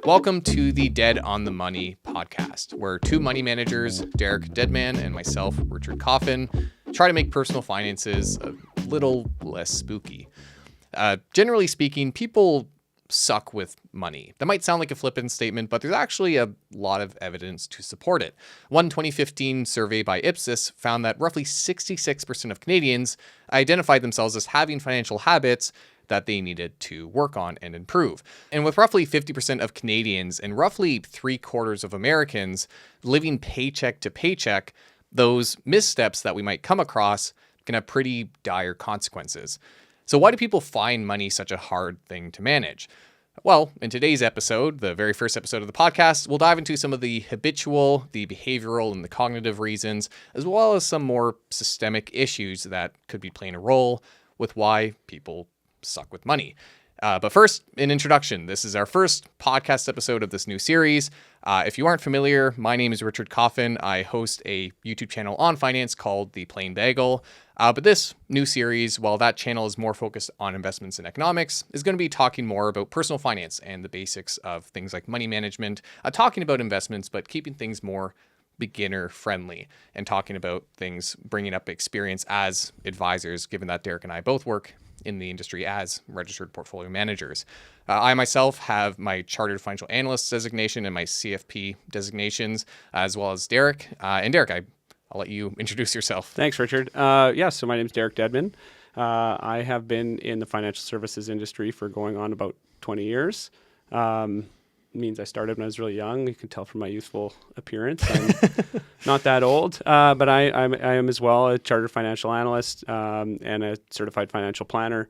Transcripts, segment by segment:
Welcome to the Dead on the Money podcast, where two money managers, Derek Deadman and myself, Richard Coffin, try to make personal finances a little less spooky. Generally speaking, people suck with money. That might sound like a flippant statement, but there's actually a lot of evidence to support it. One 2015 survey by Ipsos found that roughly 66% of Canadians identified themselves as having financial habits that they needed to work on and improve. And with roughly 50% of Canadians and roughly 3/4 of Americans living paycheck to paycheck, those missteps that we might come across can have pretty dire consequences. So why do people find money such a hard thing to manage? Well, in today's episode, the very first episode of the podcast, we'll dive into some of the habitual, the behavioral, and the cognitive reasons, as well as some more systemic issues that could be playing a role with why people suck with money. But first, an introduction. This is our first podcast episode of this new series. If you aren't familiar, my name is Richard Coffin. I host a YouTube channel on finance called The Plain Bagel. But this new series, while that channel is more focused on investments and economics, is going to be talking more about personal finance and the basics of things like money management, talking about investments, but keeping things more beginner friendly and talking about things, bringing up experience as advisors, given that Derek and I both work in the industry as registered portfolio managers. I myself have my Chartered Financial Analyst designation and my CFP designations, as well as Derek. And Derek, I'll let you introduce yourself. Thanks, Richard. So my name is Derek Deadman. I have been in the financial services industry for going on about 20 years. Means I started when I was really young. You can tell from my youthful appearance. I'm not that old, but I am as well a chartered financial analyst and a certified financial planner.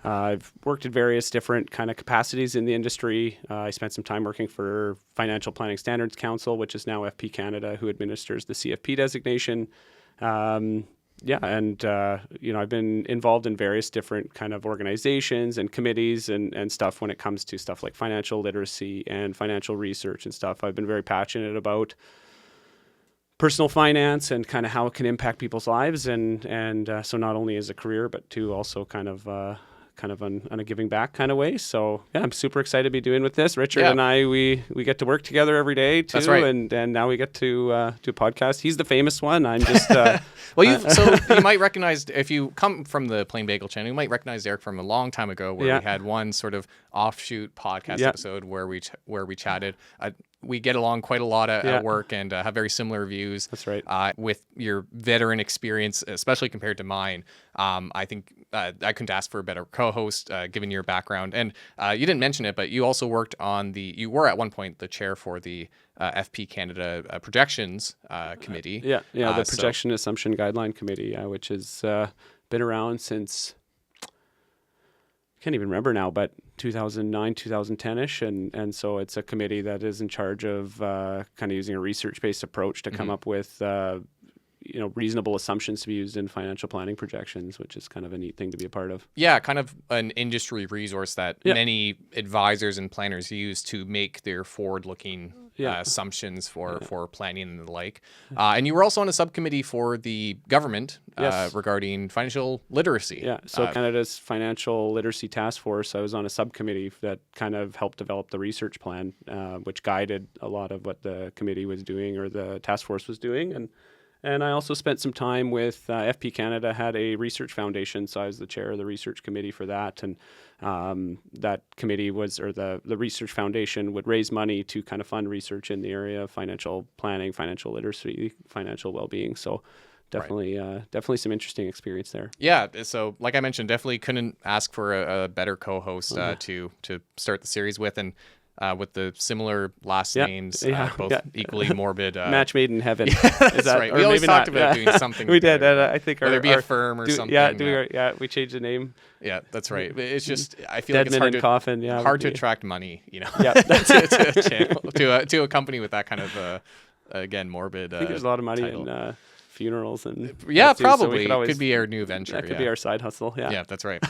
I've worked at various different kind of capacities in the industry. I spent some time working for Financial Planning Standards Council, which is now FP Canada, who administers the CFP designation. I've been involved in various different kind of organizations and committees and stuff when it comes to stuff like financial literacy and financial research and stuff. I've been very passionate about personal finance and kind of how it can impact people's lives and so not only as a career, but to also kind of on a giving back kind of way. So yeah, I'm super excited to be doing with this. Richard and I, we get to work together every day too. That's right. And now we get to do a podcast. He's the famous one. I'm just so you might recognize, if you come from the Plain Bagel channel, you might recognize Derek from a long time ago where we had one sort of offshoot podcast episode where we chatted. We get along quite a lot at work and have very similar views. That's right. With your veteran experience, especially compared to mine, I think I couldn't ask for a better co-host, given your background. And you didn't mention it, but you also worked on you were at one point the chair for the FP Canada Projections Committee. The Projection Assumption Guideline Committee, which has been around since, I can't even remember now, but 2009, 2010-ish. And so it's a committee that is in charge of kind of using a research-based approach to come up with reasonable assumptions to be used in financial planning projections, which is kind of a neat thing to be a part of. Yeah, kind of an industry resource that many advisors and planners use to make their forward-looking assumptions for planning and the like. And you were also on a subcommittee for the government regarding financial literacy. Yeah, so Canada's Financial Literacy Task Force, I was on a subcommittee that kind of helped develop the research plan, which guided a lot of what the committee was doing or the task force was doing. And I also spent some time with FP Canada, had a research foundation, so I was the chair of the research committee for that. And that committee the research foundation would raise money to kind of fund research in the area of financial planning, financial literacy, financial well-being. So definitely some interesting experience there. Yeah, so like I mentioned, definitely couldn't ask for a better co-host to start the series with. And with the similar last names, both equally morbid. Match made in heaven. That's right. We always talked about doing something. We did. And I think whether it be a firm or something. We changed the name. Yeah, that's right. It's just, I feel Deadman like it's hard to attract money, to a channel, to a company with that kind of, again, morbid I think there's a lot of money in funerals and probably so could be our new venture. That could be our side hustle. Yeah, that's right.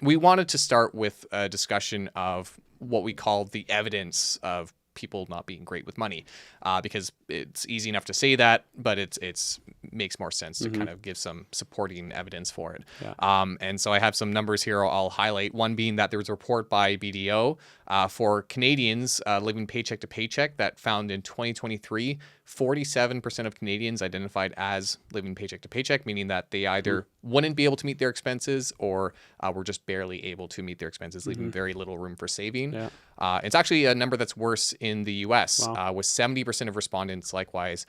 We wanted to start with a discussion of what we call the evidence of people not being great with money, because it's easy enough to say that, but it's makes more sense to kind of give some supporting evidence for it. And so I have some numbers here I'll highlight. One being that there was a report by BDO for Canadians living paycheck to paycheck that found in 2023, 47% of Canadians identified as living paycheck to paycheck, meaning that they either wouldn't be able to meet their expenses or were just barely able to meet their expenses, leaving very little room for saving. It's actually a number that's worse in the US, with 70% of respondents likewise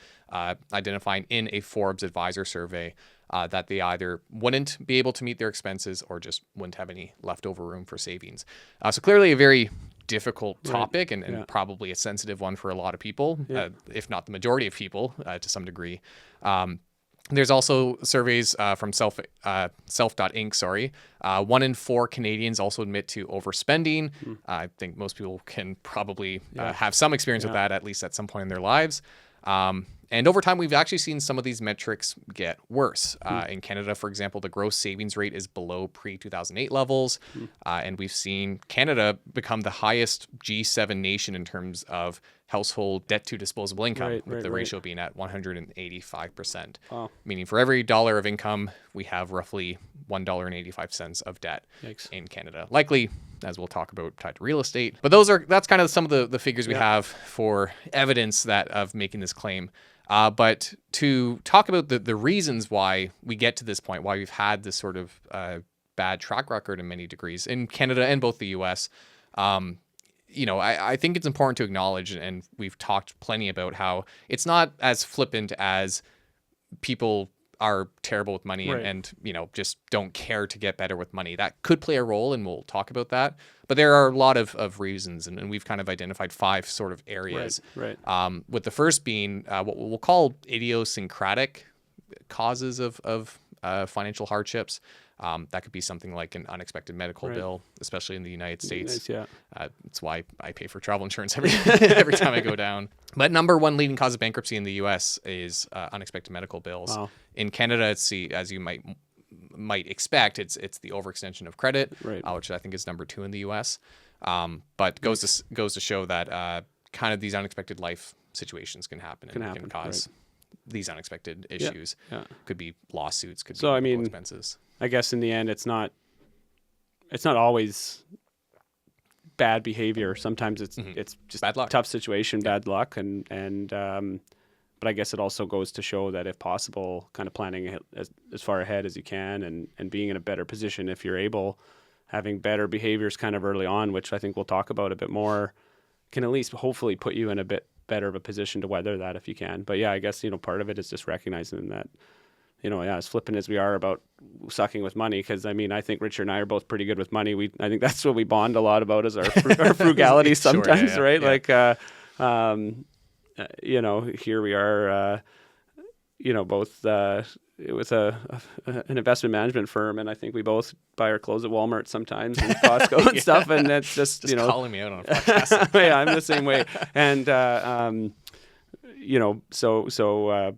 identifying in a Forbes advisor survey that they either wouldn't be able to meet their expenses or just wouldn't have any leftover room for savings. So clearly a very difficult topic and probably a sensitive one for a lot of people, if not the majority of people to some degree. There's also surveys from Self.Inc. 1 in 4 Canadians also admit to overspending. I think most people can probably have some experience with that, at least at some point in their lives. And over time, we've actually seen some of these metrics get worse. In Canada, for example, the gross savings rate is below pre-2008 levels. And we've seen Canada become the highest G7 nation in terms of household debt to disposable income, with the ratio being at 185%. Meaning for every dollar of income, we have roughly $1.85 of debt in Canada. Likely, as we'll talk about, tied to real estate. But that's kind of some of the figures we have for evidence of making this claim. But to talk about the reasons why we get to this point, why we've had this sort of bad track record in many degrees in Canada and both the US, I think it's important to acknowledge, and we've talked plenty about how it's not as flippant as people are terrible with money and just don't care to get better with money. That could play a role, and we'll talk about that. But there are a lot of reasons, and we've kind of identified 5 sort of areas. With the first being what we'll call idiosyncratic causes of financial hardships. That could be something like an unexpected medical bill, especially in the United States. That's why I pay for travel insurance every time I go down. But number one leading cause of bankruptcy in the U.S. is unexpected medical bills. In Canada, it's as you might expect, it's the overextension of credit, which I think is number 2 in the U.S. But goes to show that kind of these unexpected life situations can happen and can cause these unexpected issues. Could be lawsuits, could be medical expenses. I guess in the end, it's not always bad behavior. Sometimes it's just bad luck. Tough situation, bad luck, but I guess it also goes to show that if possible, kind of planning as far ahead as you can, and being in a better position if you're able, having better behaviors kind of early on, which I think we'll talk about a bit more, can at least hopefully put you in a bit better of a position to weather that if you can. But I guess part of it is just recognizing that. As flippant as we are about sucking with money, because I think Richard and I are both pretty good with money. I think that's what we bond a lot about is our frugality sometimes, right? Like, here we are, both with an investment management firm, and I think we both buy our clothes at Walmart sometimes and Costco and stuff, and that's just calling me out on a podcast. I'm the same way, and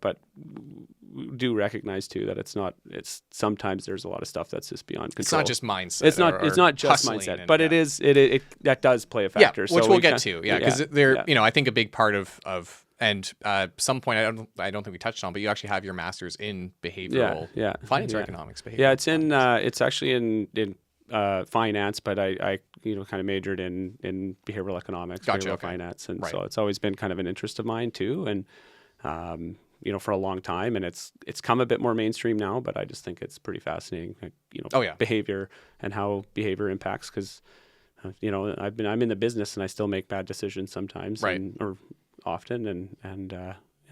but do recognize too that it's sometimes there's a lot of stuff that's just beyond control. It's not just mindset. It's not just mindset, but it that does play a factor. Which we'll get to. Because I think a big part of and some point I don't think we touched on, but you actually have your master's in behavioral finance or economics. It's actually in finance, but I kind of majored in behavioral economics, behavioral finance, and so it's always been kind of an interest of mine too, and for a long time, and it's come a bit more mainstream now, but I just think it's pretty fascinating, behavior and how behavior impacts, because I'm in the business and I still make bad decisions sometimes, or often,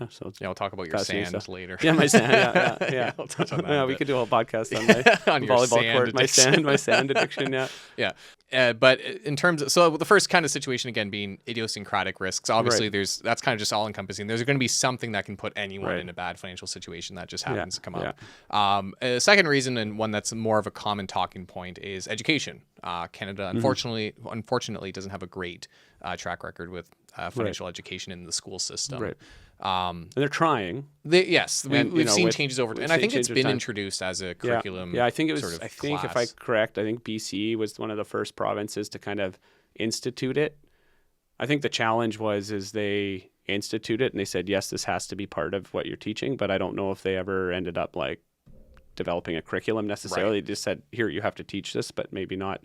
so we'll talk about your sand later. My sand, We'll touch on that. We could do a whole podcast on my volleyball court, addiction. my sand addiction. But in terms of, the first kind of situation again being idiosyncratic risks, obviously that's kind of just all encompassing. There's going to be something that can put anyone in a bad financial situation that just happens to come up. A second reason, and one that's more of a common talking point, is education. Canada unfortunately doesn't have a great track record with financial education in the school system. And they're trying. We've seen changes over time, and I think it's been introduced as a curriculum. I think it was. Sort of I think class. If I'm correct, I think BC was one of the first provinces to kind of institute it. I think the challenge is they instituted it and they said, yes, this has to be part of what you're teaching, but I don't know if they ever ended up like developing a curriculum necessarily. They just said, here, you have to teach this, but maybe not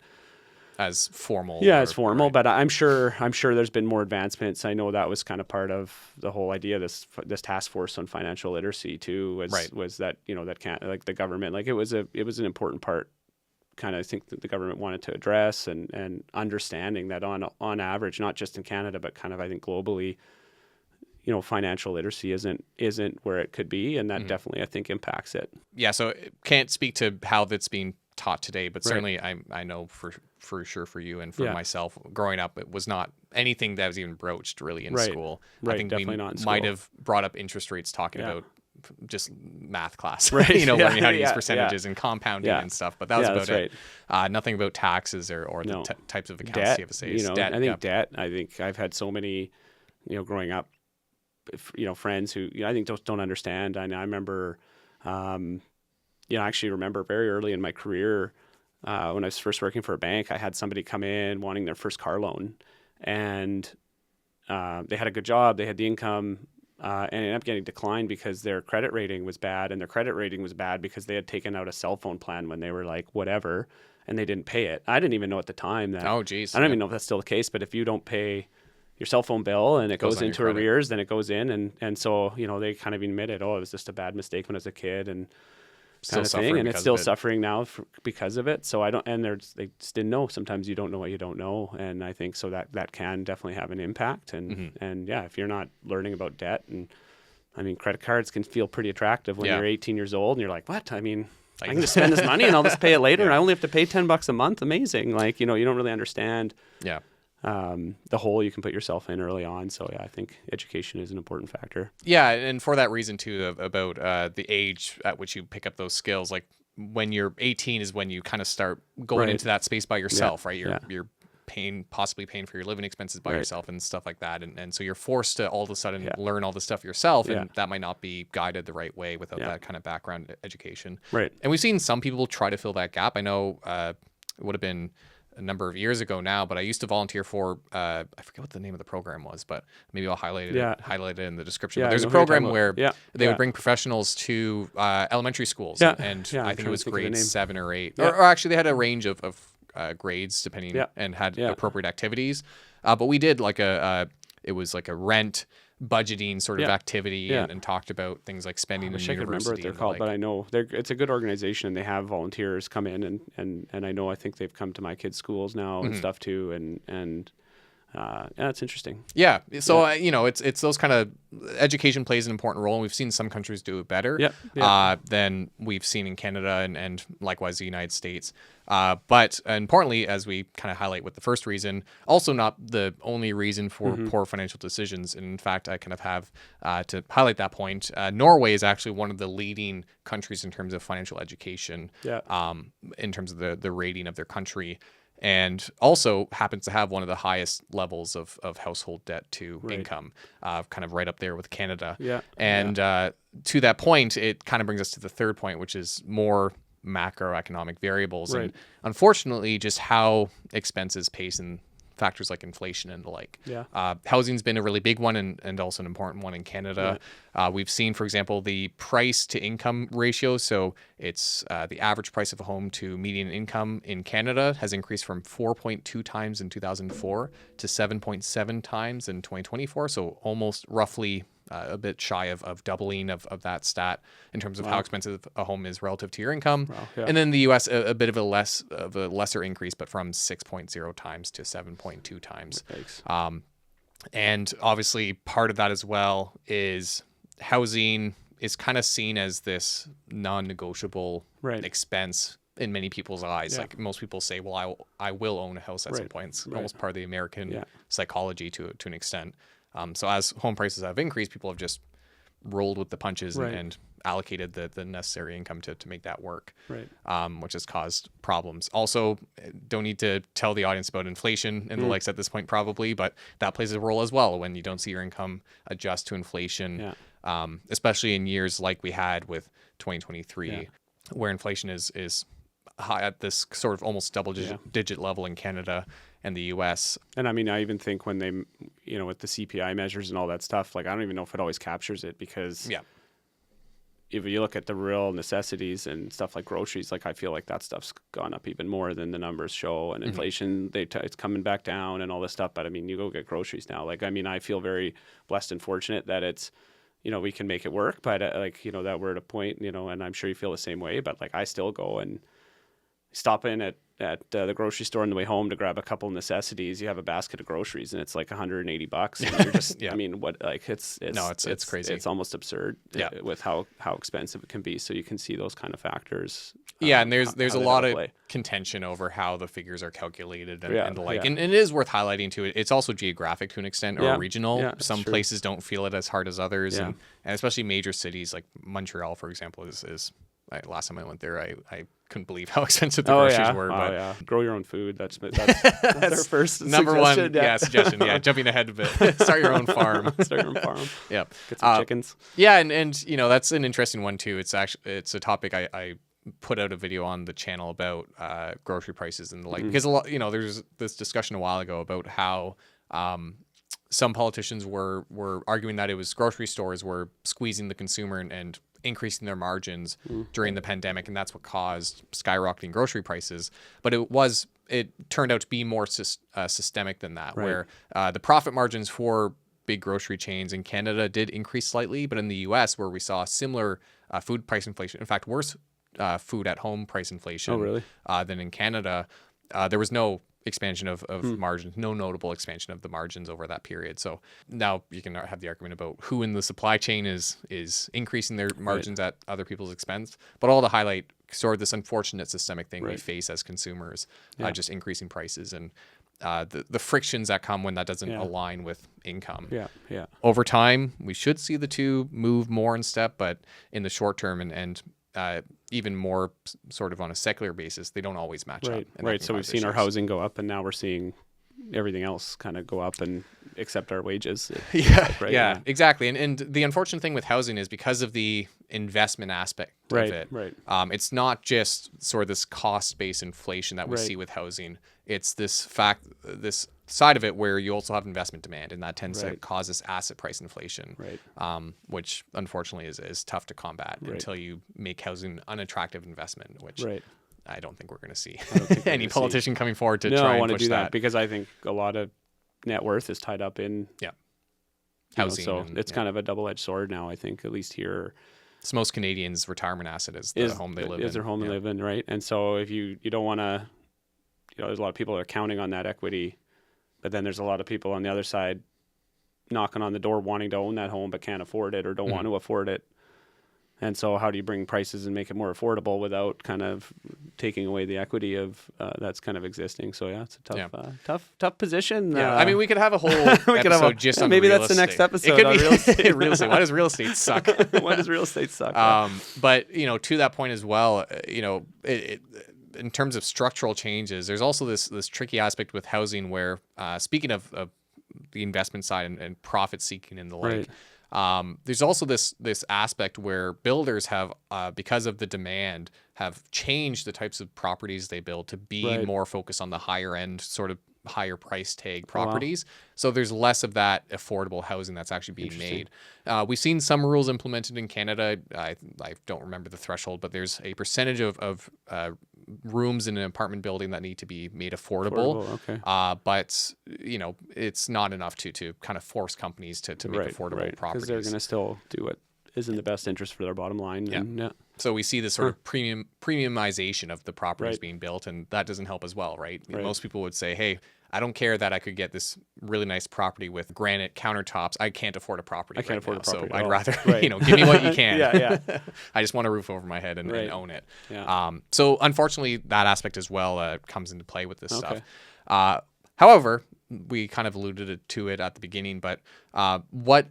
as formal. Yeah, as formal, but I'm sure there's been more advancements. I know that was kind of part of the whole idea. This task force on financial literacy too was that, you know, that can't, like, the government, like, it was an important part, kind of, I think, that the government wanted to address, and understanding that on average, not just in Canada, but kind of, I think, globally, you know, financial literacy isn't where it could be, and that definitely, I think, impacts it. Yeah, so can't speak to how that's being taught today, but certainly I know for sure for you and for myself, growing up, it was not anything that was even broached really in school. I think we might have brought up interest rates talking about just math class, you know, learning how to use percentages and compounding and stuff, but that was about it. Nothing about taxes or the types of accounts you have to say. You know, debt, I think debt. I think I've had so many, you know, growing up, you know, friends who, you know, I think don't understand. I remember, you know, I actually remember very early in my career, when I was first working for a bank, I had somebody come in wanting their first car loan, and they had a good job, they had the income, and ended up getting declined because their credit rating was bad, and their credit rating was bad because they had taken out a cell phone plan when they were like whatever, and they didn't pay it. I didn't even know at the time that. Oh, geez. I don't even know if that's still the case, but if you don't pay your cell phone bill and it goes into arrears, then it goes in, and so, you know, they kind of admitted, oh, it was just a bad mistake when I was a kid, and kind of thing, and it's still suffering now because of it. So they just didn't know. Sometimes you don't know what you don't know, and I think so that can definitely have an impact. And yeah, if you're not learning about debt, and I mean, credit cards can feel pretty attractive when you're 18 years old, and you're like, what? I mean, I can just spend this money and I'll just pay it later, and I only have to pay $10 a month. Amazing. Like, you know, you don't really understand the hole you can put yourself in early on. So yeah, I think education is an important factor. Yeah, and for that reason too, about the age at which you pick up those skills, like when you're 18 is when you kind of start going into that space by yourself, right? You're possibly paying for your living expenses by yourself and stuff like that, and so you're forced to all of a sudden learn all this stuff yourself, and that might not be guided the right way without that kind of background education. Right. And we've seen some people try to fill that gap. I know it would have been a number of years ago now, but I used to volunteer for, I forget what the name of the program was, but maybe I'll highlight it in the description. But there's a program where they would bring professionals to elementary schools, and I think it was grades 7 or 8, or actually they had a range of grades depending, and had appropriate activities. But we did like it was like a rent budgeting sort of activity, and talked about things like spending in university. I could remember what they're called, but I know it's a good organization, and they have volunteers come in, and I know, I think they've come to my kids' schools now and stuff too, and it's interesting. Yeah. So, you know, it's those kind of, education plays an important role, and we've seen some countries do it better than we've seen in Canada, and likewise the United States. But importantly, as we kind of highlight with the first reason, also not the only reason for poor financial decisions. And in fact, I kind of have to highlight that point. Norway is actually one of the leading countries in terms of financial education, in terms of the rating of their country, and also happens to have one of the highest levels of household debt to income, kind of right up there with Canada. And to that point, it kind of brings us to the third point, which is more macroeconomic variables, and unfortunately just how expenses pace in factors like inflation and the like. Housing's been a really big one, and also an important one in Canada. We've seen, for example, the price to income ratio. So it's the average price of a home to median income in Canada has increased from 4.2 times in 2004 to 7.7 times in 2024. So almost roughly a bit shy of doubling of that stat in terms of how expensive a home is relative to your income. And then the US, a bit of a lesser increase, but from 6.0 times to 7.2 times. And obviously part of that as well is housing is kind of seen as this non-negotiable expense in many people's eyes. Like most people say, well, I will own a house at some point. It's almost part of the American psychology to an extent. So as home prices have increased, people have just rolled with the punches and allocated the necessary income to make that work, which has caused problems. Also, don't need to tell the audience about inflation and the likes at this point probably, but that plays a role as well when you don't see your income adjust to inflation, especially in years like we had with 2023, where inflation is high at this sort of almost double digit level in Canada and the US. And I mean, I even think when they, with the CPI measures and all that stuff, like I don't even know if it always captures it, because if you look at the real necessities and stuff like groceries, like I feel like that stuff's gone up even more than the numbers show, and inflation, it's coming back down and all this stuff. But I mean, you go get groceries now. Like, I mean, I feel very blessed and fortunate that it's, we can make it work, but that we're at a point, and I'm sure you feel the same way, but like I still go and stop in at the grocery store on the way home to grab a couple of necessities. You have a basket of groceries and it's like $180, and you're just, I mean, what, like it's crazy. It's almost absurd with how expensive it can be. So you can see those kind of factors. And there's a lot of contention over how the figures are calculated and the like. And it is worth highlighting too. It's also geographic to an extent, or regional. Some places don't feel it as hard as others. And especially major cities like Montreal, for example, is last time I went there, I couldn't believe how expensive the groceries were. But grow your own food. That's our first number suggestion. one suggestion. Jumping ahead a bit. Start your own farm. Start your own farm. Yep. Get some chickens. And that's an interesting one too. It's a topic I put out a video on the channel about grocery prices and the like, because a lot, there's this discussion a while ago about how some politicians were arguing that it was grocery stores were squeezing the consumer and increasing their margins during the pandemic, and that's what caused skyrocketing grocery prices. But it turned out to be more systemic than that, where the profit margins for big grocery chains in Canada did increase slightly, but in the US, where we saw similar food price inflation, in fact worse food at home price inflation than in Canada, there was no expansion of margins, no notable expansion of the margins over that period. So now you can have the argument about who in the supply chain is increasing their margins at other people's expense, but all to highlight sort of this unfortunate systemic thing we face as consumers, just increasing prices and the frictions that come when that doesn't align with income. Over time, we should see the two move more in step, but in the short term and even more sort of on a secular basis, they don't always match up. Right. So we've seen our housing go up, and now we're seeing everything else kind of go up, and except our wages. Exactly. And the unfortunate thing with housing is because of the investment aspect of it. It's not just sort of this cost-based inflation that we see with housing. It's this side of it where you also have investment demand, and that tends to cause this asset price inflation, which unfortunately is tough to combat until you make housing unattractive investment, which I don't think we're going to see any politician coming forward to try and push that. Because I think a lot of net worth is tied up in housing. So it's kind of a double-edged sword now, I think, at least here. So most Canadians' retirement asset is the home they live in. Is their home they live in, right? And so if you don't want to, there's a lot of people that are counting on that equity, but then there's a lot of people on the other side knocking on the door wanting to own that home but can't afford it or don't want to afford it. And so how do you bring prices and make it more affordable without kind of taking away the equity of that's kind of existing? So it's a tough position. I mean, we could have a whole episode just on maybe real that's the estate. next episode. It could be real estate. Why does real estate suck? Why does real estate suck? But to that point as well, in terms of structural changes, there's also this tricky aspect with housing where, speaking of the investment side and profit seeking and the like, there's also this aspect where builders have, because of the demand, have changed the types of properties they build to be more focused on the higher end, sort of higher price tag properties. So there's less of that affordable housing that's actually being made. We've seen some rules implemented in Canada. I don't remember the threshold, but there's a percentage of rooms in an apartment building that need to be made affordable. But it's not enough to kind of force companies to make affordable properties. Because they're going to still do what is in the best interest for their bottom line. So we see this sort of premiumization of the properties being built, and that doesn't help as well, right? Most people would say, hey, I don't care that I could get this really nice property with granite countertops. I can't afford a property. So I'd rather, give me what you can. I just want a roof over my head and own it. So unfortunately, that aspect as well comes into play with this stuff. However, we kind of alluded to it at the beginning, but what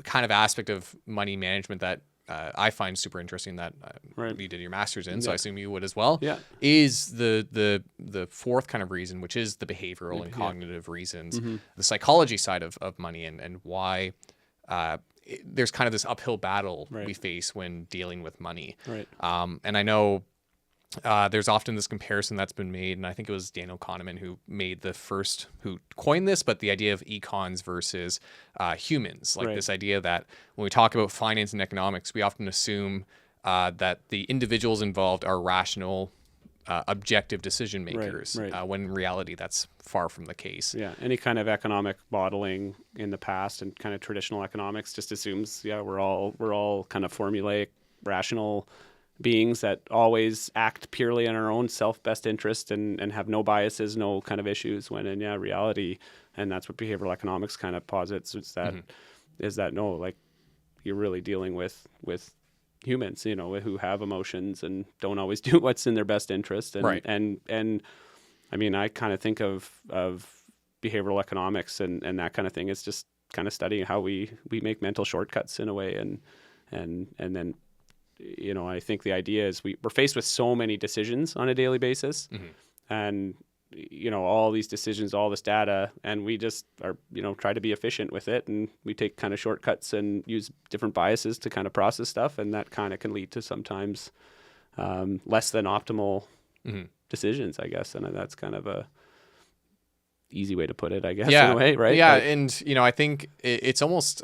kind of aspect of money management that I find super interesting that you did your master's in, so I assume you would as well, is the fourth kind of reason, which is the behavioral and cognitive reasons, the psychology side of money and why there's kind of this uphill battle we face when dealing with money. And I know there's often this comparison that's been made, and I think it was Daniel Kahneman who coined this, but the idea of econs versus humans, like this idea that when we talk about finance and economics, we often assume that the individuals involved are rational, objective decision makers, when in reality that's far from the case. Yeah, any kind of economic modeling in the past and kind of traditional economics just assumes, we're all kind of formulaic, rational beings that always act purely in our own best interest and have no biases, no kind of issues, when in reality, and that's what behavioral economics kind of posits, is that no, like, you're really dealing with humans, who have emotions and don't always do what's in their best interest. And I mean, I kind of think of behavioral economics and that kind of thing. It's just kind of studying how we make mental shortcuts in a way. And then, I think the idea is we're faced with so many decisions on a daily basis, and all these decisions, all this data, and we just are, try to be efficient with it, and we take kind of shortcuts and use different biases to kind of process stuff, and that kind of can lead to sometimes less than optimal decisions, I guess, and that's kind of a easy way to put it, I guess, in a way, right? Yeah, and I think it's almost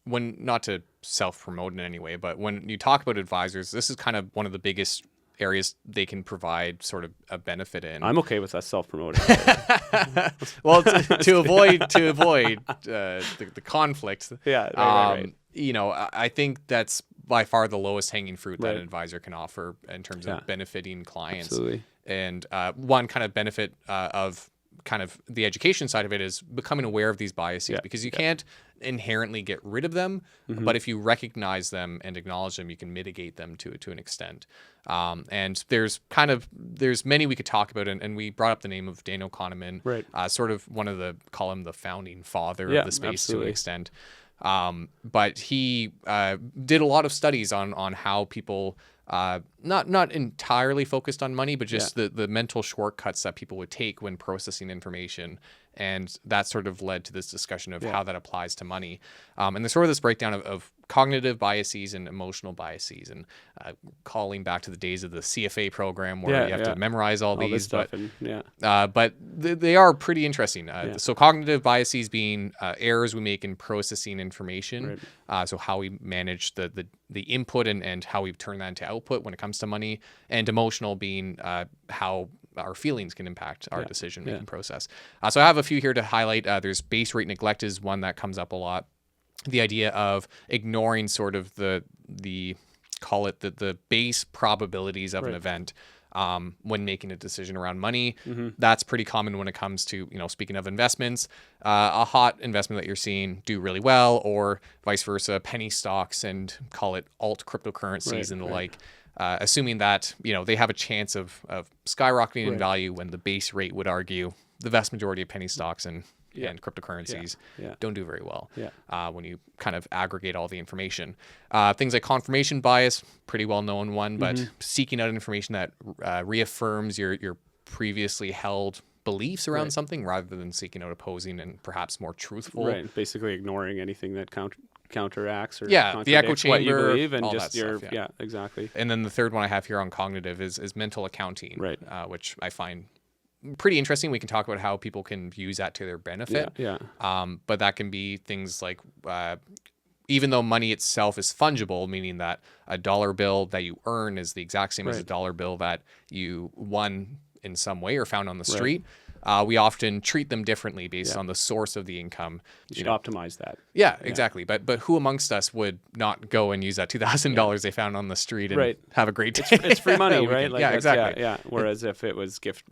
when, not to self-promote in any way, but when you talk about advisors, this is kind of one of the biggest areas they can provide sort of a benefit in. I'm okay with us self-promoting. Well, to avoid the conflict. Yeah, right. I think that's by far the lowest hanging fruit that an advisor can offer in terms of benefiting clients. Absolutely. And one kind of benefit of kind of the education side of it is becoming aware of these biases, because you can't inherently get rid of them, but if you recognize them and acknowledge them, you can mitigate them to an extent. And there's many we could talk about, and we brought up the name of Daniel Kahneman, sort of call him the founding father of the space to an extent. But he did a lot of studies on how people not entirely focused on money, but just the mental shortcuts that people would take when processing information. And that sort of led to this discussion of how that applies to money. And there's sort of this breakdown of cognitive biases and emotional biases, and calling back to the days of the CFA program where you have to memorize all these. But they are pretty interesting. So cognitive biases being errors we make in processing information. So how we manage the input and how we turn that into output when it comes to money. And emotional being how our feelings can impact our decision-making process. So I have a few here to highlight. There's base rate neglect is one that comes up a lot. The idea of ignoring sort of the base probabilities of an event when making a decision around money. That's pretty common when it comes to, speaking of investments, a hot investment that you're seeing do really well, or vice versa, penny stocks and call it alt cryptocurrencies and the like. Assuming that, they have a chance of skyrocketing in value when the base rate would argue the vast majority of penny stocks and cryptocurrencies don't do very well when you kind of aggregate all the information. Things like confirmation bias, pretty well known one, but seeking out information that reaffirms your previously held beliefs around something rather than seeking out opposing and perhaps more truthful. Right, basically ignoring anything that counteracts or the echo chamber, what you believe, and all just that stuff, exactly. And then the third one I have here on cognitive is mental accounting, which I find pretty interesting. We can talk about how people can use that to their benefit. But that can be things like even though money itself is fungible, meaning that a dollar bill that you earn is the exact same as a dollar bill that you won in some way or found on the street. We often treat them differently based on the source of the income. You should optimize that. Yeah, exactly. But who amongst us would not go and use that $2,000 they found on the street and have a great day? It's free money, right? Like exactly. Whereas if it was gift,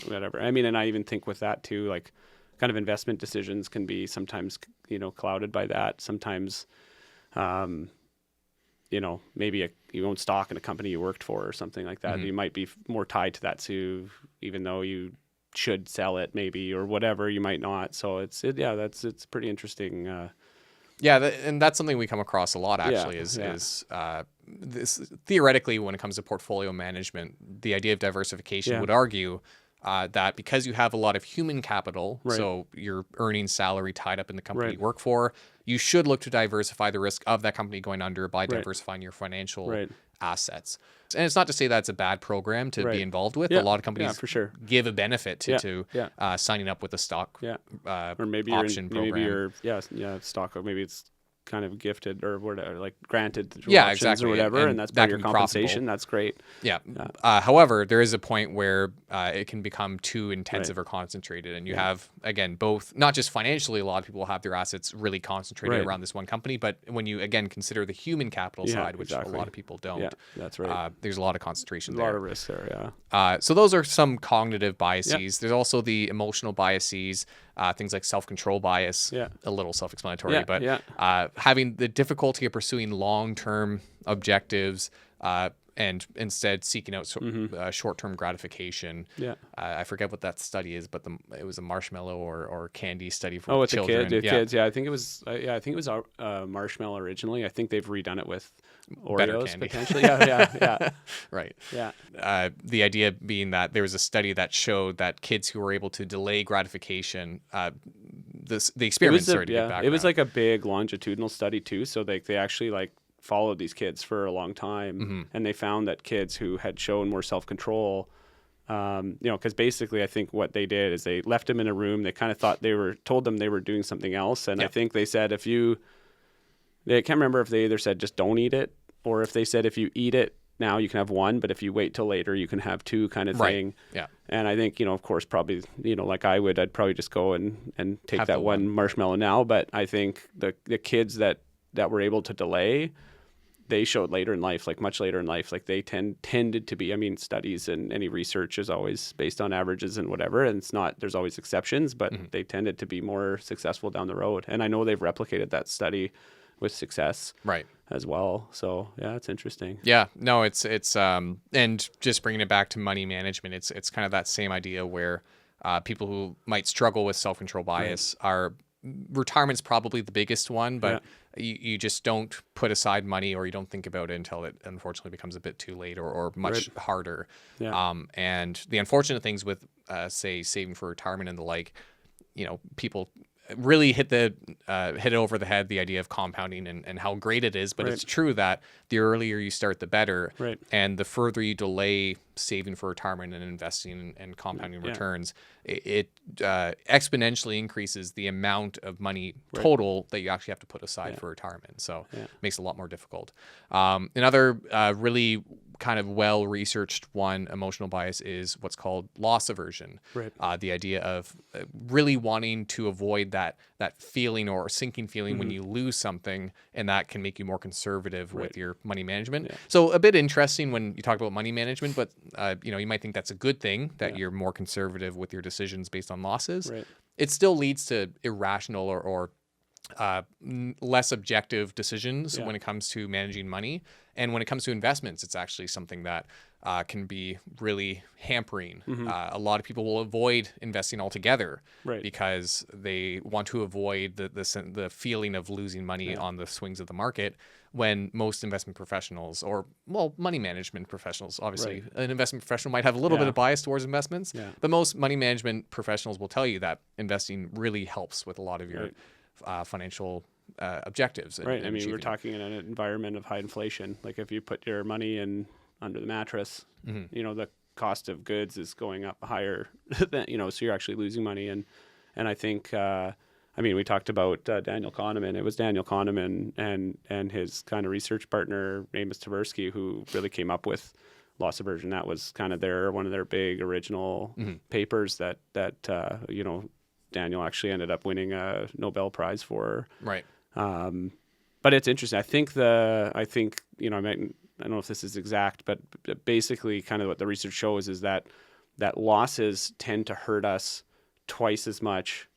whatever. I mean, and I even think with that too, like kind of investment decisions can be sometimes, clouded by that. Sometimes, maybe you own stock in a company you worked for or something like that. You might be more tied to that too, even though you should sell it maybe or whatever, you might not. So it's pretty interesting. And that's something we come across a lot actually is this theoretically when it comes to portfolio management, the idea of diversification would argue that because you have a lot of human capital, so your earning salary tied up in the company you work for, you should look to diversify the risk of that company going under by diversifying your financial assets. And it's not to say that's a bad program to be involved with. A lot of companies for sure give a benefit to signing up with a stock or maybe option program. Maybe you're stock, or maybe it's kind of gifted or whatever, like granted yeah, options exactly. or whatever, and that's part of your compensation. Profitable. That's great. Yeah. However, there is a point where it can become too intensive or concentrated, and you have, again, both, not just financially, a lot of people have their assets really concentrated around this one company, but when you, again, consider the human capital side, which a lot of people don't. Yeah, that's right. There's a lot of concentration there. A lot of risk there, so those are some cognitive biases. There's also the emotional biases, things like self-control bias, a little self-explanatory, but having the difficulty of pursuing long-term objectives and instead seeking out short-term gratification. I forget what that study is, but it was a marshmallow or candy study for children. The kids. I think it was. I think it was marshmallow originally. I think they've redone it with Oreos potentially. Yeah. Right. Yeah. The idea being that there was a study that showed that kids who were able to delay gratification, the experiment started to get background. It was like a big longitudinal study too. So they actually like followed these kids for a long time, and they found that kids who had shown more self-control, because basically I think what they did is they left them in a room. They kind of told them they were doing something else, and I think they said I can't remember if they either said just don't eat it, or if they said if you eat it now you can have one, but if you wait till later you can have two, kind of thing. Yeah. And I think, of course, probably, like I'd probably just go and take that one marshmallow now. But I think the kids that were able to delay, they showed later in life, like much later in life, like they tended to be, studies and any research is always based on averages and whatever. And there's always exceptions, but they tended to be more successful down the road. And I know they've replicated that study with success as well. So yeah, it's interesting. Yeah, no, it's and just bringing it back to money management, it's kind of that same idea where people who might struggle with self-control bias are, retirement's probably the biggest one, but you just don't put aside money, or you don't think about it until it unfortunately becomes a bit too late or much harder. And the unfortunate things with say saving for retirement and the like, people really hit it over the head, the idea of compounding and how great it is. But it's true that the earlier you start, the better. And the further you delay saving for retirement and investing and compounding returns, it exponentially increases the amount of money total that you actually have to put aside for retirement. So it makes it a lot more difficult. Another really kind of well-researched one, emotional bias, is what's called loss aversion. The idea of really wanting to avoid that feeling or sinking feeling when you lose something, and that can make you more conservative with your money management. So a bit interesting when you talk about money management, but you might think that's a good thing that you're more conservative with your decisions based on losses. It still leads to irrational or less objective decisions when it comes to managing money. And when it comes to investments, it's actually something that can be really hampering. A lot of people will avoid investing altogether because they want to avoid the feeling of losing money on the swings of the market, when most investment professionals, or money management professionals, obviously an investment professional might have a little bit of bias towards investments, but most money management professionals will tell you that investing really helps with a lot of your financial objectives. I mean, we're talking in an environment of high inflation. Like if you put your money in under the mattress, the cost of goods is going up higher than, so you're actually losing money. And I think, we talked about Daniel Kahneman. It was Daniel Kahneman and his kind of research partner, Amos Tversky, who really came up with loss aversion. That was kind of one of their big original papers that Daniel actually ended up winning a Nobel Prize for. But it's interesting. I don't know if this is exact, but basically kind of what the research shows is that losses tend to hurt us twice as much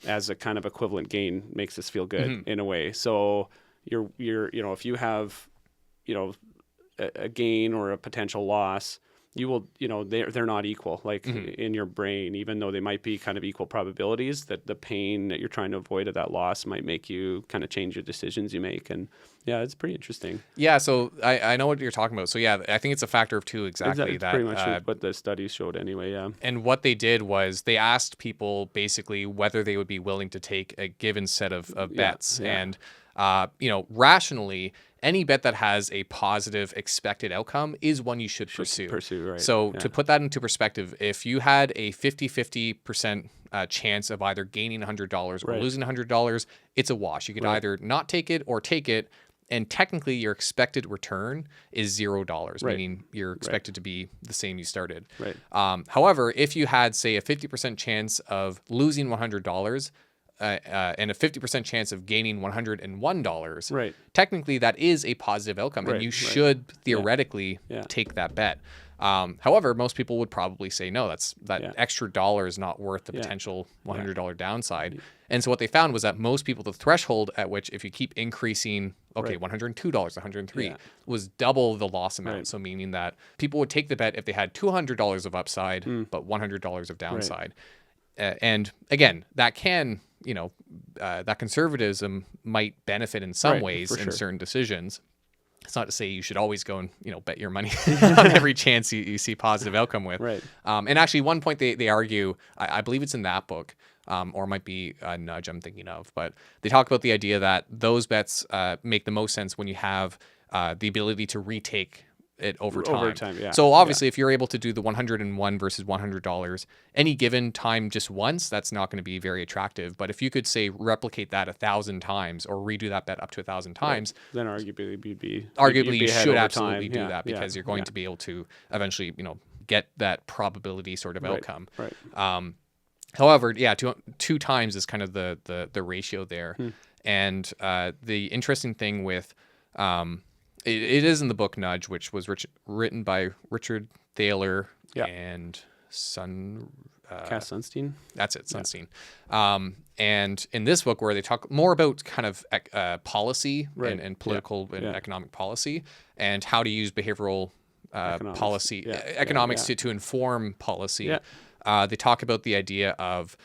as a kind of equivalent gain makes us feel good in a way. So if you have, a gain or a potential loss, you will, they're not equal, like in your brain, even though they might be kind of equal probabilities, that the pain that you're trying to avoid of that loss might make you kind of change your decisions you make. And yeah, it's pretty interesting. Yeah. So I know what you're talking about. So yeah, I think it's a factor of two exactly. That's pretty much what the studies showed anyway. Yeah. And what they did was they asked people basically whether they would be willing to take a given set of bets. And, rationally, any bet that has a positive expected outcome is one you should pursue. Right. So to put that into perspective, if you had a 50% chance of either gaining $100 or losing $100, it's a wash. You could either not take it or take it. And technically, your expected return is $0, meaning you're expected to be the same you started. Right. However, if you had, say, a 50% chance of losing $100 and a 50% chance of gaining $101, technically that is a positive outcome, and you should theoretically take that bet. However, most people would probably say no. That extra dollar is not worth the potential $100 downside. And so what they found was that most people, the threshold at which if you keep increasing, $102, $103 was double the loss amount. So meaning that people would take the bet if they had $200 of upside, but $100 of downside. And again, that can, that conservatism might benefit in some ways in certain decisions. It's not to say you should always go and, bet your money on every chance you see positive outcome with. And actually one point they argue, I believe it's in that book, or it might be a Nudge I'm thinking of, but they talk about the idea that those bets make the most sense when you have the ability to retake it over time. So obviously if you're able to do the 101 versus $100 any given time just once, that's not going to be very attractive. But if you could say replicate that 1,000 times or redo that bet up to 1,000 times, then arguably you should absolutely do that, because you're going to be able to eventually get that probability sort of outcome. However, two times is kind of the ratio there. And the interesting thing with it is in the book Nudge, which was written by Richard Thaler and Cass Sunstein. That's it, Sunstein. And in this book, where they talk more about kind of policy and political and economic policy, and how to use behavioral economics to inform policy. They talk about the idea of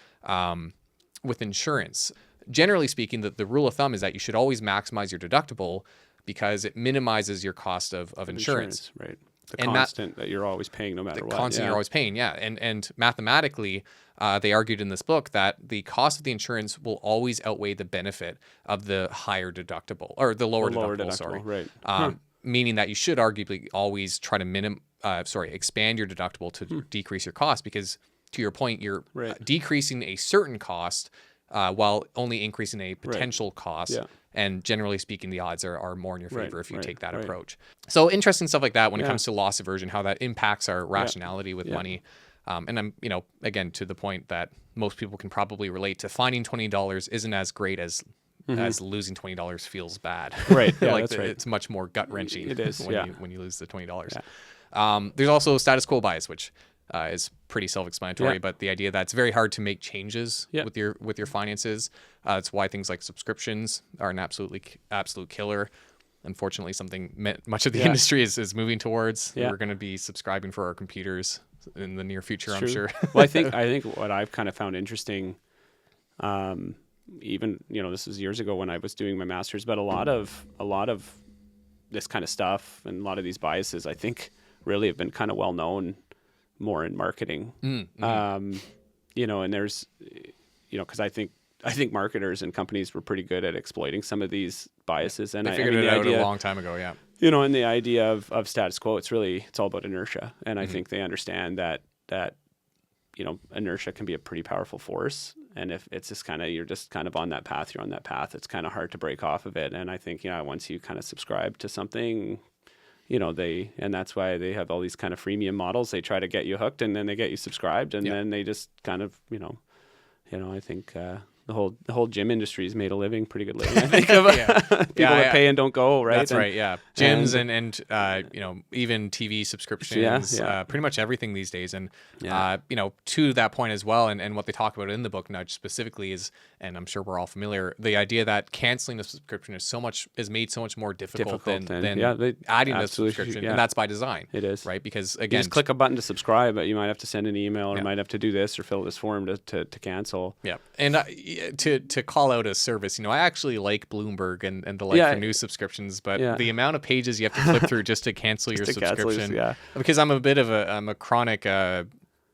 with insurance. Generally speaking, the rule of thumb is that you should always maximize your deductible, because it minimizes your cost of insurance. The constant that you're always paying no matter what. The constant you're always paying, And mathematically, they argued in this book that the cost of the insurance will always outweigh the benefit of the higher deductible, or the lower deductible. Meaning that you should arguably always try to expand your deductible to decrease your cost, because to your point, you're decreasing a certain cost while only increasing a potential cost. And generally speaking, the odds are more in your favor if you take that approach. So interesting stuff like that when it comes to loss aversion, how that impacts our rationality with money. And I'm, again, to the point that most people can probably relate to, finding $20 isn't as great as losing $20 feels bad. It's much more gut wrenching. It is when you lose the $20. There's also status quo bias, which is pretty self-explanatory, but the idea that it's very hard to make changes with your finances. It's why things like subscriptions are an absolute killer. Unfortunately, something much of the industry is moving towards. We're going to be subscribing for our computers in the near future, I'm sure. Well, I think what I've kind of found interesting, even this was years ago when I was doing my master's, but a lot of this kind of stuff and a lot of these biases, I think, really have been kind of well known more in marketing. And there's, because I think marketers and companies were pretty good at exploiting some of these biases. And they figured it out a long time ago. And the idea of status quo, it's all about inertia. And I think they understand that inertia can be a pretty powerful force. And if it's just you're just kind of on that path, it's kind of hard to break off of it. And I think, once you kind of subscribe to something, and that's why they have all these kind of freemium models. They try to get you hooked, and then they get you subscribed, and then they just kind of, I think the whole gym industry has made a living, pretty good living, I think, of people that pay and don't go, right? That's right, yeah. Gyms and you know, even TV subscriptions, pretty much everything these days. And, you know, to that point as well, and what they talk about in the book Nudge specifically is, and I'm sure we're all familiar, the idea that canceling a subscription is made so much more difficult than adding a subscription. And that's by design. It is. Right? Because, again, you just click a button to subscribe, but you might have to send an email or might have to do this or fill this form to cancel. Yeah. And to call out a service, you know, I actually like Bloomberg and the like for news subscriptions, but the amount of pages you have to flip through just to cancel your subscription, because I'm a chronic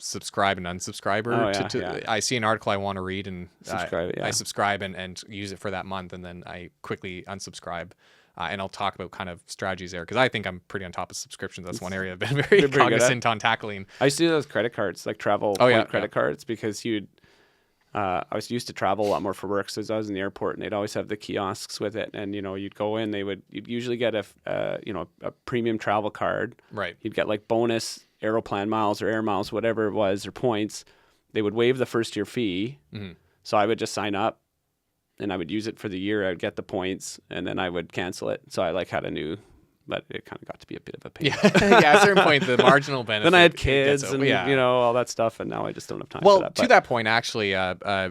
subscribe and unsubscriber. I see an article I want to read and I subscribe and use it for that month, and then I quickly unsubscribe. And I'll talk about kind of strategies there, because I think I'm pretty on top of subscriptions. That's one area I've been very cognizant on tackling. I used to do those credit cards, like travel point credit cards, because I was used to travel a lot more for work, so I was in the airport, and they'd always have the kiosks with it, and you know, you'd go in, you'd usually get a premium travel card. Right. You'd get like bonus Aeroplan miles or air miles, whatever it was, or points. They would waive the first year fee, so I would just sign up, and I would use it for the year. I would get the points, and then I would cancel it. So I had a new. But it kind of got to be a bit of a pain. At a certain point, the marginal benefit. Then I had kids and you know, all that stuff, and now I just don't have time for that. Well, to that point, actually,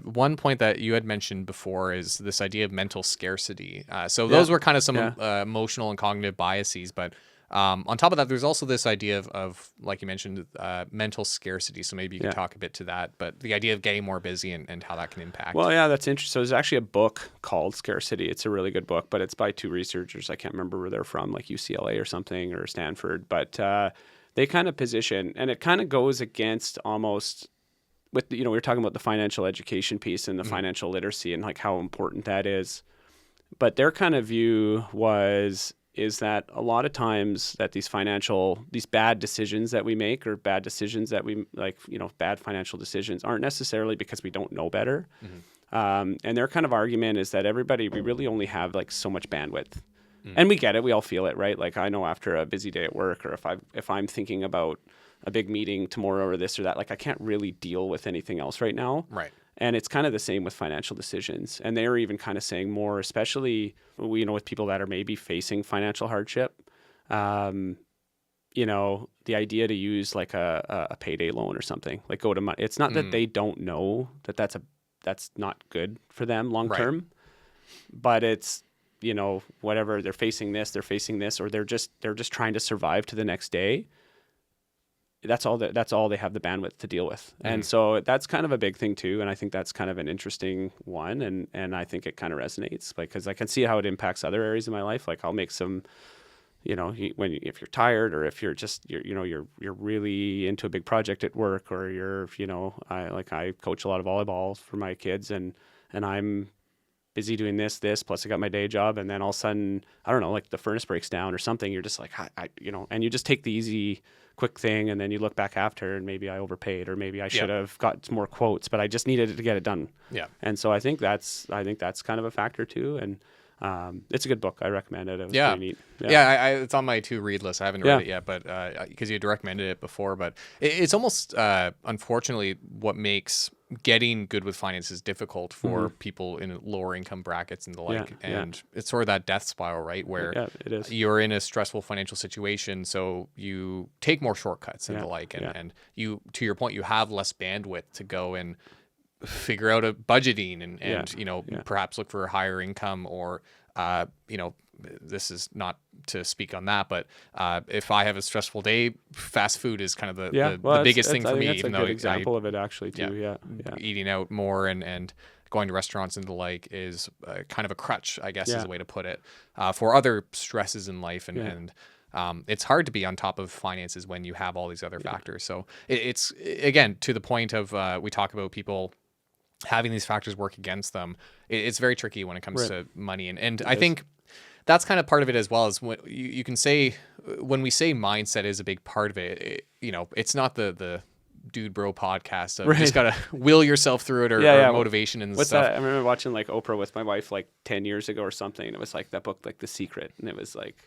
one point that you had mentioned before is this idea of mental scarcity. So those were kind of some emotional and cognitive biases, but on top of that, there's also this idea of like you mentioned, mental scarcity. So maybe you can talk a bit to that, but the idea of getting more busy and how that can impact. Well, yeah, that's interesting. So there's actually a book called Scarcity. It's a really good book, but it's by two researchers. I can't remember where they're from, like UCLA or something, or Stanford, but they kind of position, and it kind of goes against almost with, you know, we were talking about the financial education piece and the financial literacy and like how important that is. But their kind of view is that a lot of times that these bad decisions that we make, or bad decisions that we like, you know, bad financial decisions, aren't necessarily because we don't know better. And their kind of argument is that we really only have like so much bandwidth. And we get it. We all feel it, right? Like I know after a busy day at work, or if I'm thinking about a big meeting tomorrow or this or that, like I can't really deal with anything else right now. Right. And it's kind of the same with financial decisions. And they're even kind of saying more, especially, you know, with people that are maybe facing financial hardship, you know, the idea to use like a payday loan or something, like go to money. It's not that they don't know that that's not good for them long term, but it's, you know, whatever, they're facing this, or they're just trying to survive to the next day. That's all they have the bandwidth to deal with. And so that's kind of a big thing too. And I think that's kind of an interesting one. And I think it kind of resonates, because I can see how it impacts other areas of my life. Like I'll make some, you know, if you're tired, or if you're really into a big project at work, or I coach a lot of volleyball for my kids, and I'm busy doing this, plus I got my day job. And then all of a sudden, I don't know, like the furnace breaks down or something. You're just like, and you just take the easy, quick thing, and then you look back after, and maybe I overpaid, or maybe I should have got more quotes, but I just needed to get it done. Yeah. And so I think that's kind of a factor too. And it's a good book. I recommend it. It was pretty neat. It's on my to read list. I haven't read it yet, but because you had recommended it before. But it's almost unfortunately what makes getting good with finances difficult for people in lower income brackets and the like. It's sort of that death spiral, right? Where it is. You're in a stressful financial situation, so you take more shortcuts and the like. And you, to your point, you have less bandwidth to go and figure out a budgeting and perhaps look for a higher income, or this is not to speak on that, but if I have a stressful day, fast food is kind of the biggest thing for me. That's even a good example of it actually too. Eating out more and going to restaurants and the like is kind of a crutch, I guess, is a way to put it, for other stresses in life. And it's hard to be on top of finances when you have all these other factors. So it's, again, to the point of we talk about people having these factors work against them. It's very tricky when it comes to money. And I think that's kind of part of it as well, as when you can say, when we say mindset is a big part of it, it's not the Dude Bro podcast of just got to will yourself through it, or motivation and What's stuff. That? I remember watching like Oprah with my wife like 10 years ago or something. And it was like that book, like The Secret. And it was like,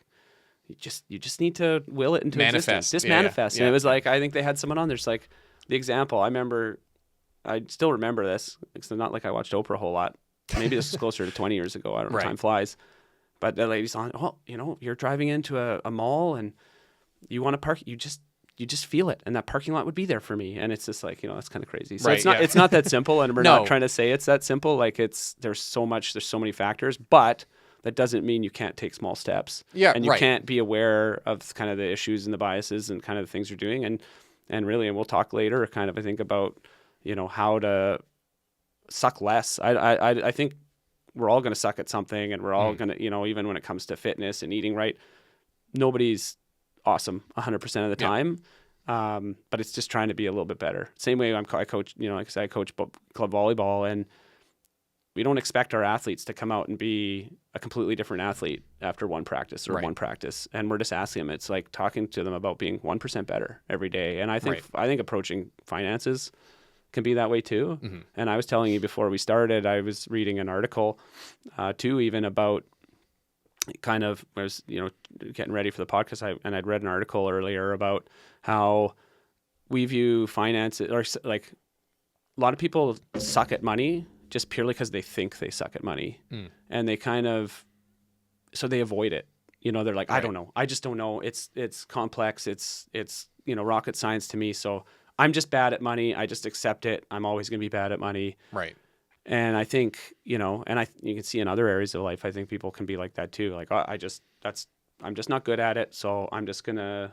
you just need to will it into existence. Just manifest. And it was like, I think they had someone on there's like the example. I remember I still remember this. It's not like I watched Oprah a whole lot. Maybe this is closer to 20 years ago. I don't know. Time flies. But the lady's on, you're driving into a mall and you want to park. You just feel it. And that parking lot would be there for me. And it's just like, that's kind of crazy. So it's not that simple. And we're not trying to say it's that simple. Like there's so many factors, but that doesn't mean you can't take small steps. Yeah. And you can't be aware of kind of the issues and the biases and kind of the things you're doing. And really, and we'll talk later kind of, I think about, how to suck less. I think we're all going to suck at something, and we're all going to, even when it comes to fitness and eating right, nobody's awesome 100% of the time. But it's just trying to be a little bit better. Same way I coach, like I said, I coach club volleyball, and we don't expect our athletes to come out and be a completely different athlete after one practice or one practice. And we're just asking them. It's like talking to them about being 1% better every day. And I think approaching finances can be that way too. Mm-hmm. And I was telling you before we started, I was reading an article too, even about kind of, I was, getting ready for the podcast, and I'd read an article earlier about how we view finances, or like a lot of people suck at money just purely because they think they suck at money. And they kind of, so they avoid it. They're like, I don't know. I just don't know. It's complex. It's rocket science to me. So I'm just bad at money. I just accept it. I'm always going to be bad at money. Right. And I think, you can see in other areas of life, I think people can be like that too. Like, I'm just not good at it. So I'm just going to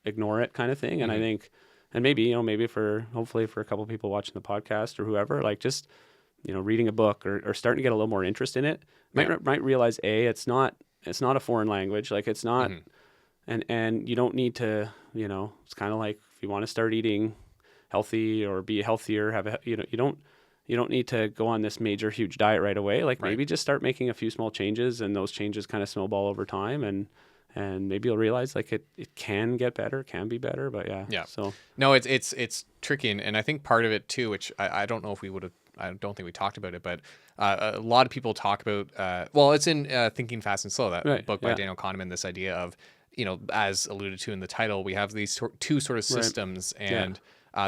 ignore it kind of thing. And I think, and maybe hopefully for a couple of people watching the podcast or whoever, like just, reading a book or starting to get a little more interest in it, might realize it's not a foreign language. Like it's not, and you don't need to, it's kind of like if you want to start eating healthy or be healthier, you don't need to go on this major, huge diet right away. Like maybe just start making a few small changes, and those changes kind of snowball over time. And maybe you'll realize like it can get better, can be better, but yeah. So no, it's tricky. And I think part of it too, which I don't know if we would have, I don't think we talked about it, but a lot of people talk about, it's in Thinking Fast and Slow, that book by Daniel Kahneman, this idea of, as alluded to in the title, we have these two sort of systems, and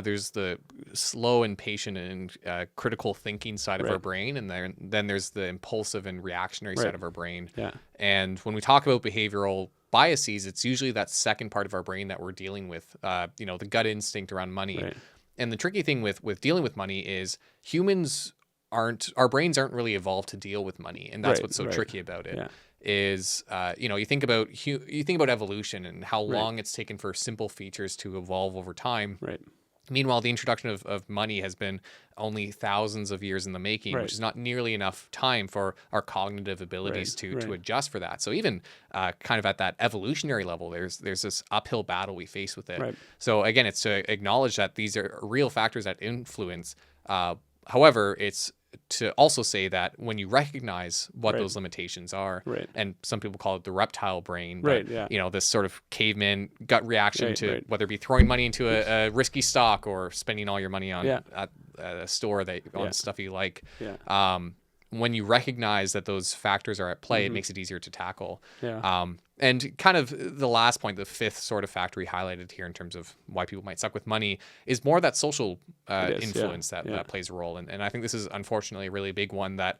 there's the slow and patient and critical thinking side of our brain, and then there's the impulsive and reactionary side of our brain. Yeah. And when we talk about behavioral biases, it's usually that second part of our brain that we're dealing with, the gut instinct around money. Right. And the tricky thing with dealing with money is our brains aren't really evolved to deal with money, and that's what's so tricky about it. Yeah. Is you think about evolution and how long it's taken for simple features to evolve over time. Right. Meanwhile, the introduction of money has been only thousands of years in the making, which is not nearly enough time for our cognitive abilities to adjust for that. So even kind of at that evolutionary level, there's this uphill battle we face with it. Right. So again, it's to acknowledge that these are real factors that influence. However, it's to also say that when you recognize what those limitations are, and some people call it the reptile brain, but this sort of caveman gut reaction to whether it be throwing money into a risky stock or spending all your money on at a store on stuff you like. Yeah. When you recognize that those factors are at play, it makes it easier to tackle. Yeah. And kind of the last point, the fifth sort of factor we highlighted here in terms of why people might suck with money is more that social influence that plays a role. And I think this is unfortunately a really big one that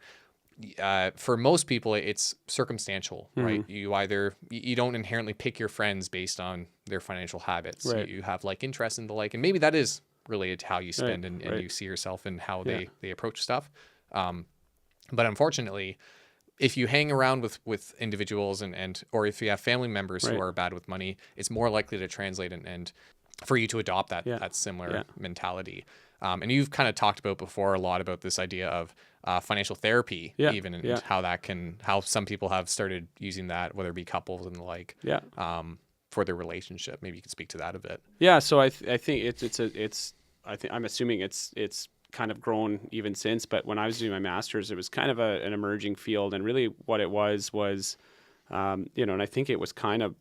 for most people, it's circumstantial, right? You don't inherently pick your friends based on their financial habits. Right. You have interests and the like, and maybe that is related to how you spend and you see yourself and how they approach stuff. But unfortunately, if you hang around with individuals or if you have family members who are bad with money, it's more likely to translate and for you to adopt that similar mentality. And you've kind of talked about before a lot about this idea of financial therapy, even, and how some people have started using that, whether it be couples and the like, for their relationship. Maybe you could speak to that a bit. Yeah. So I think I'm assuming it's kind of grown even since, but when I was doing my master's, it was kind of an emerging field, and really what it was and I think it was kind of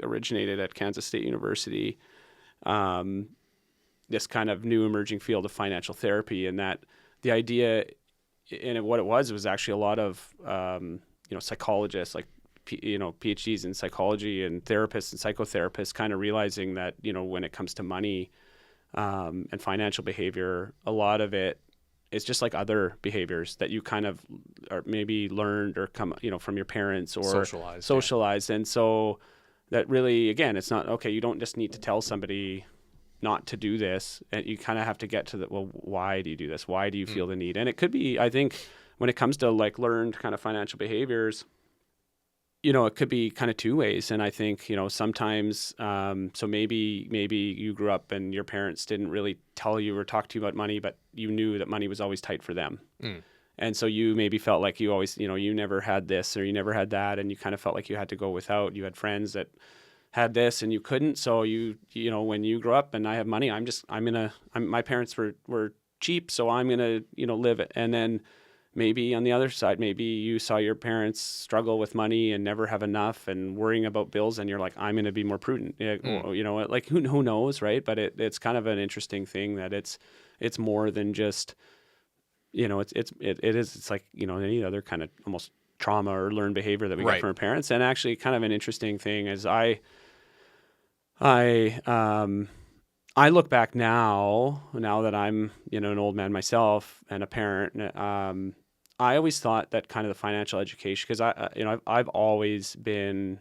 originated at Kansas State University, this kind of new emerging field of financial therapy, and that the idea and what it was actually a lot of psychologists, like PhDs in psychology and therapists and psychotherapists, kind of realizing that when it comes to money, and financial behavior, a lot of it is just like other behaviors that you kind of are maybe learned or come, from your parents or socialized. And so that really, again, it's not, okay, you don't just need to tell somebody not to do this. And you kind of have to get to the, well, why do you do this? Why do you feel the need? And it could be, I think, when it comes to like learned kind of financial behaviors, it could be kind of two ways. And I think, sometimes, so maybe you grew up and your parents didn't really tell you or talk to you about money, but you knew that money was always tight for them. And so you maybe felt like you always, you never had this or you never had that. And you kind of felt like you had to go without. You had friends that had this and you couldn't. So when you grow up and I have money, my parents were cheap. So I'm going to, live it. And then maybe on the other side, maybe you saw your parents struggle with money and never have enough and worrying about bills, and you're like, I'm going to be more prudent. Like who knows, right? But it's kind of an interesting thing that it's more than just, it's like any other kind of almost trauma or learned behavior that we get from our parents. And actually, kind of an interesting thing is I look back now that I'm an old man myself and a parent. I always thought that kind of the financial education, because I've always been,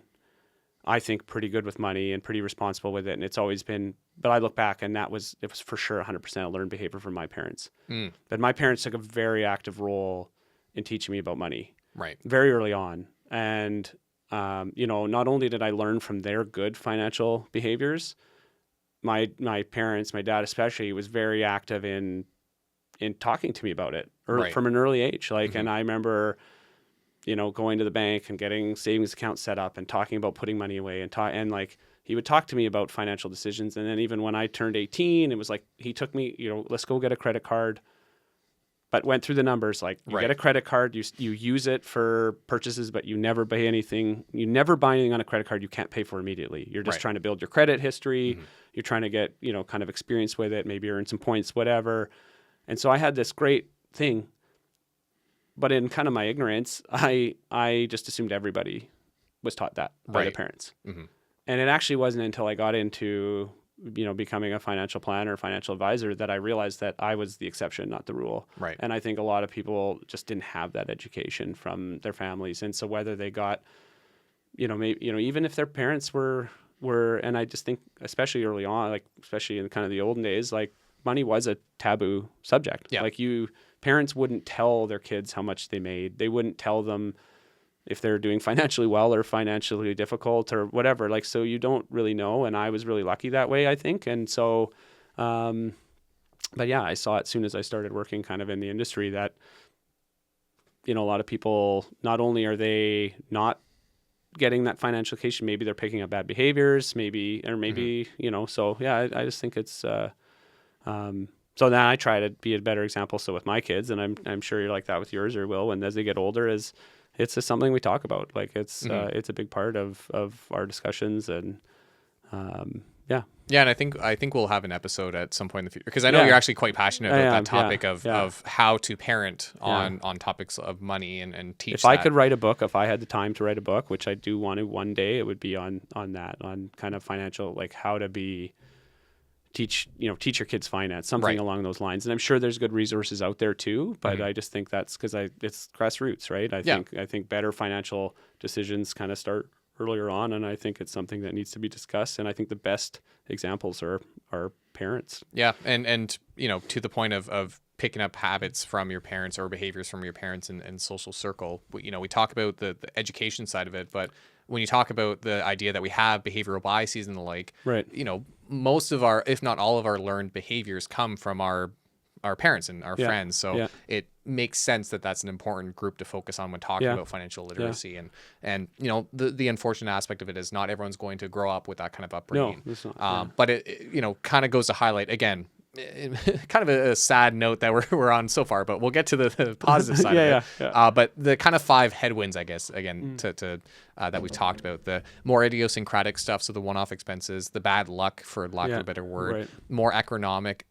I think, pretty good with money and pretty responsible with it, and it's always been. But I look back, and it was for sure 100% a learned behavior from my parents. But my parents took a very active role in teaching me about money, very early on, and not only did I learn from their good financial behaviors, my parents, my dad especially, was very active in talking to me about it from an early age. And I remember, going to the bank and getting savings accounts set up and talking about putting money away and he would talk to me about financial decisions. And then even when I turned 18, it was like, he took me, let's go get a credit card, but went through the numbers. Like you get a credit card, you use it for purchases, but you never buy anything. You never buy anything on a credit card you can't pay for immediately. You're just trying to build your credit history. You're trying to get, kind of experience with it, maybe earn some points, whatever. And so I had this great thing, but in kind of my ignorance, I just assumed everybody was taught that by their parents. And it actually wasn't until I got into, becoming a financial planner, financial advisor, that I realized that I was the exception, not the rule. And I think a lot of people just didn't have that education from their families. And so whether they got, maybe, even if their parents were, and I just think, especially early on, especially in kind of the olden days, money was a taboo subject. Parents wouldn't tell their kids how much they made. They wouldn't tell them if they're doing financially well or financially difficult or whatever. So you don't really know. And I was really lucky that way, I think. And so, but yeah, I saw it as soon as I started working kind of in the industry that, a lot of people, not only are they not getting that financial education, maybe they're picking up bad behaviors, so yeah, I just think it's, so then I try to be a better example. So with my kids, and I'm sure you're like that with yours or will, and as they get older, it's just something we talk about. It's a big part of our discussions, and and I think we'll have an episode at some point in the future, because I know you're actually quite passionate about that topic of how to parent on topics of money and teach. If I could write a book, if I had the time to write a book, which I do want to one day, it would be on that, on kind of financial, how to teach your kids finance, something along those lines. And I'm sure there's good resources out there too, but I just think that's because it's grassroots, right? I think better financial decisions kind of start earlier on, and I think it's something that needs to be discussed. And I think the best examples are parents. Yeah, and to the point of picking up habits from your parents or behaviors from your parents and social circle. We talk about the education side of it, but when you talk about the idea that we have behavioral biases and the like, most of our, if not all of our learned behaviors come from our parents and our friends. So it makes sense that that's an important group to focus on when talking about financial literacy. And the unfortunate aspect of it is not everyone's going to grow up with that kind of upbringing. No, it's not, but it kind of goes to highlight, again, kind of a sad note that we're on so far, but we'll get to the positive side of it. But the kind of 5 headwinds, I guess, again, to that we've talked about, the more idiosyncratic stuff, so the one-off expenses, the bad luck, for lack of a better word, more macroeconomic,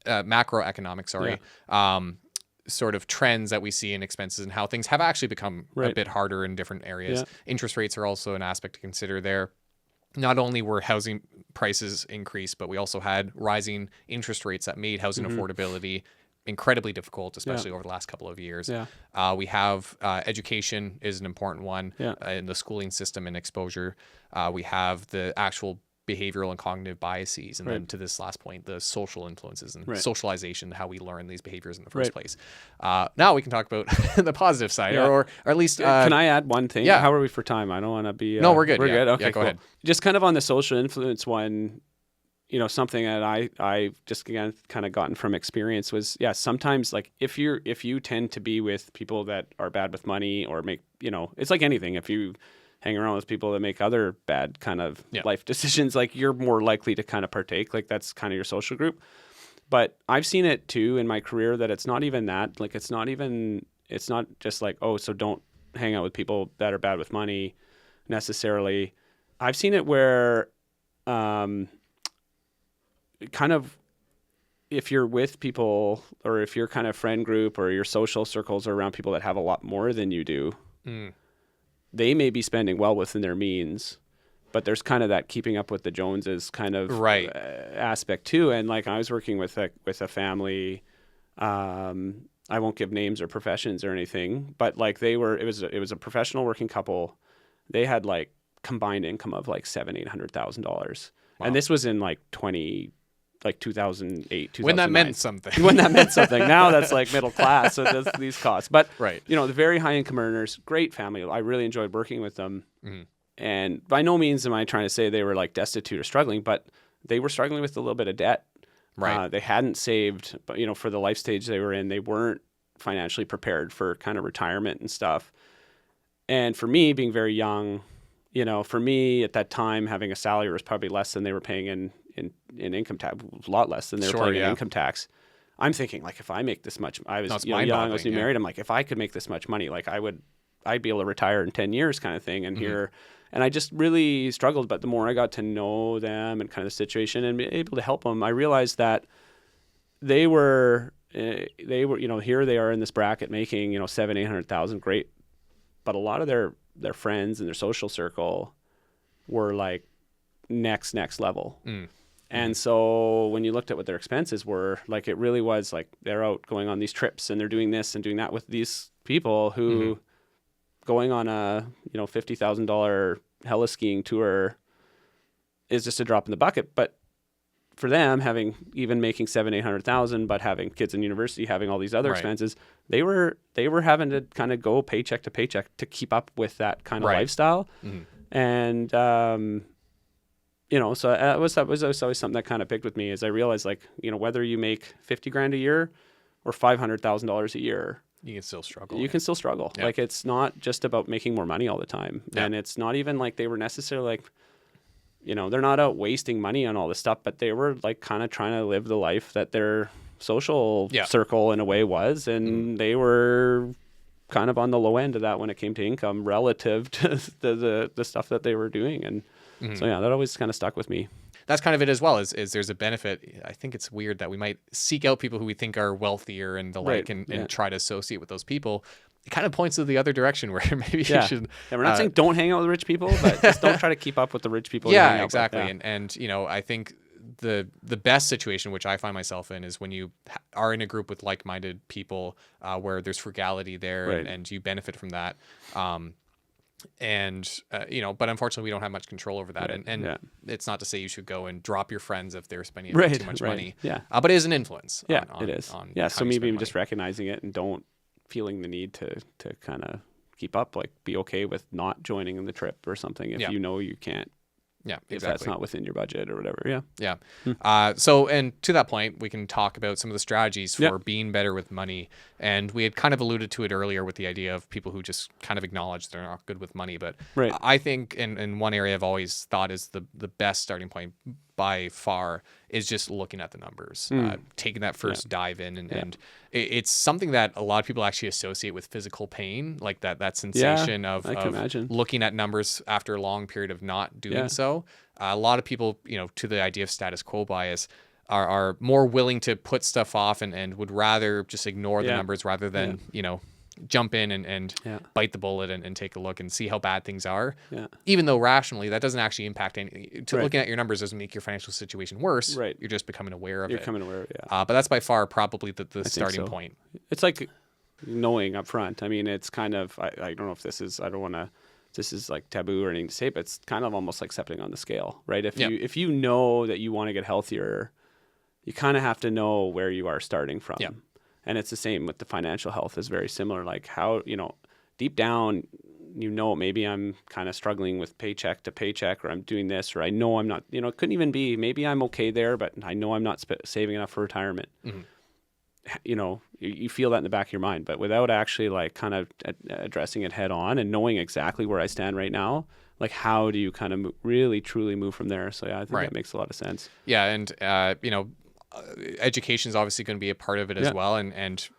sort of trends that we see in expenses and how things have actually become a bit harder in different areas. Interest rates are also an aspect to consider there. not only were housing prices increased, but we also had rising interest rates that made housing affordability incredibly difficult, especially over the last couple of years. Yeah. We have education is an important one Yeah. in the schooling system and exposure. We have the actual behavioral and cognitive biases. And then to this last point, the social influences and socialization, how we learn these behaviors in the first place. Now we can talk about the positive side or at least. Can I add one thing? Yeah. How are we for time? I don't want to be. No, we're good. We're good. Okay, yeah, go ahead. Just kind of on the social influence one, something that I just again kind of gotten from experience was, sometimes like if you tend to be with people that are bad with money or make, it's like anything. If you hang around with people that make other bad kind of life decisions, like you're more likely to kind of partake. Like that's kind of your social group. But I've seen it too in my career that it's not even that. Like it's not just like, oh, so don't hang out with people that are bad with money necessarily. I've seen it where kind of if you're with people or if your kind of friend group or your social circles are around people that have a lot more than you do, they may be spending well within their means, but there's kind of that keeping up with the Joneses kind of aspect too. And like I was working with a family, I won't give names or professions or anything, but like it was a professional working couple. They had like combined income of like $700,000-$800,000. Wow. And this was in like 2008, 2009. When that meant something. When that meant something. Now that's like middle class, so that's these costs. But right. The very high income earners, great family. I really enjoyed working with them. And by no means am I trying to say they were like destitute or struggling, but they were struggling with a little bit of debt. Right. They hadn't saved, but for the life stage they were in, they weren't financially prepared for kind of retirement and stuff. And for me, being very young, for me at that time, having a salary was probably less than they were paying in income tax, a lot less than they were paying in income tax. I'm thinking like, if I make this much, I was young, I was married. I'm like, if I could make this much money, like I'd be able to retire in 10 years kind of thing. And and I just really struggled. But the more I got to know them and kind of the situation and be able to help them, I realized that they were, here they are in this bracket making, $700,000-$800,000, great. But a lot of their friends and their social circle were like next level. And so when you looked at what their expenses were, like it really was like they're out going on these trips and they're doing this and doing that with these people who going on a $50,000 heli skiing tour is just a drop in the bucket. But for them, making $700,000-$800,000, but having kids in university, having all these other expenses, they were having to kind of go paycheck to paycheck to keep up with that kind of lifestyle. And so that was always something that kind of picked with me, is I realized like whether you make $50,000 a year or $500,000 a year, you can still struggle. Yeah. Like it's not just about making more money all the time, and it's not even like they were necessarily like. They're not out wasting money on all this stuff, but they were like kind of trying to live the life that their social circle in a way was. And they were kind of on the low end of that when it came to income relative to the stuff that they were doing. And so, that always kind of stuck with me. That's kind of it as well, is there's a benefit. I think it's weird that we might seek out people who we think are wealthier and the like and try to associate with those people. It kind of points to the other direction where maybe you should. Yeah, we're not saying don't hang out with rich people, but just don't try to keep up with the rich people. Yeah, exactly. And I think the best situation, which I find myself in, is when you are in a group with like-minded people where there's frugality there and you benefit from that. But unfortunately we don't have much control over that. And it's not to say you should go and drop your friends if they're spending too much money. Yeah. But it is an influence. It is. So maybe even just recognizing it and don't feeling the need to kind of keep up, like be okay with not joining in the trip or something if you can't. Yeah, exactly. If that's not within your budget or whatever. So, and to that point, we can talk about some of the strategies for being better with money. And we had kind of alluded to it earlier with the idea of people who just kind of acknowledge they're not good with money. But I think in one area I've always thought is the best starting point by far is just looking at the numbers, taking that first dive in. And it's something that a lot of people actually associate with physical pain, like that sensation of looking at numbers after a long period of not doing so. A lot of people, to the idea of status quo bias, are more willing to put stuff off and would rather just ignore the numbers rather than, jump in and Yeah. bite the bullet and take a look and see how bad things are. Yeah. Even though rationally that doesn't actually impact any. Right. Looking at your numbers doesn't make your financial situation worse. Right. You're just becoming aware of You're it. becoming aware of it, yeah. But that's by far probably the think starting so. point. It's like knowing up front. I mean, it's kind of, I don't know if this is, I don't want to, this is like taboo or anything to say, but it's kind of almost like stepping on the scale, right? If you know that you want to get healthier, you kind of have to know where you are starting from. Yeah. And it's the same with the financial health is very similar. Like how, deep down, maybe I'm kind of struggling with paycheck to paycheck, or I'm doing this, or I know I'm not, it couldn't even be, maybe I'm okay there, but I know I'm not saving enough for retirement. Mm-hmm. You feel that in the back of your mind, but without actually like kind of addressing it head on and knowing exactly where I stand right now, like how do you kind of really truly move from there? So yeah, I think that makes a lot of sense. Yeah. And, education is obviously going to be a part of it as well, and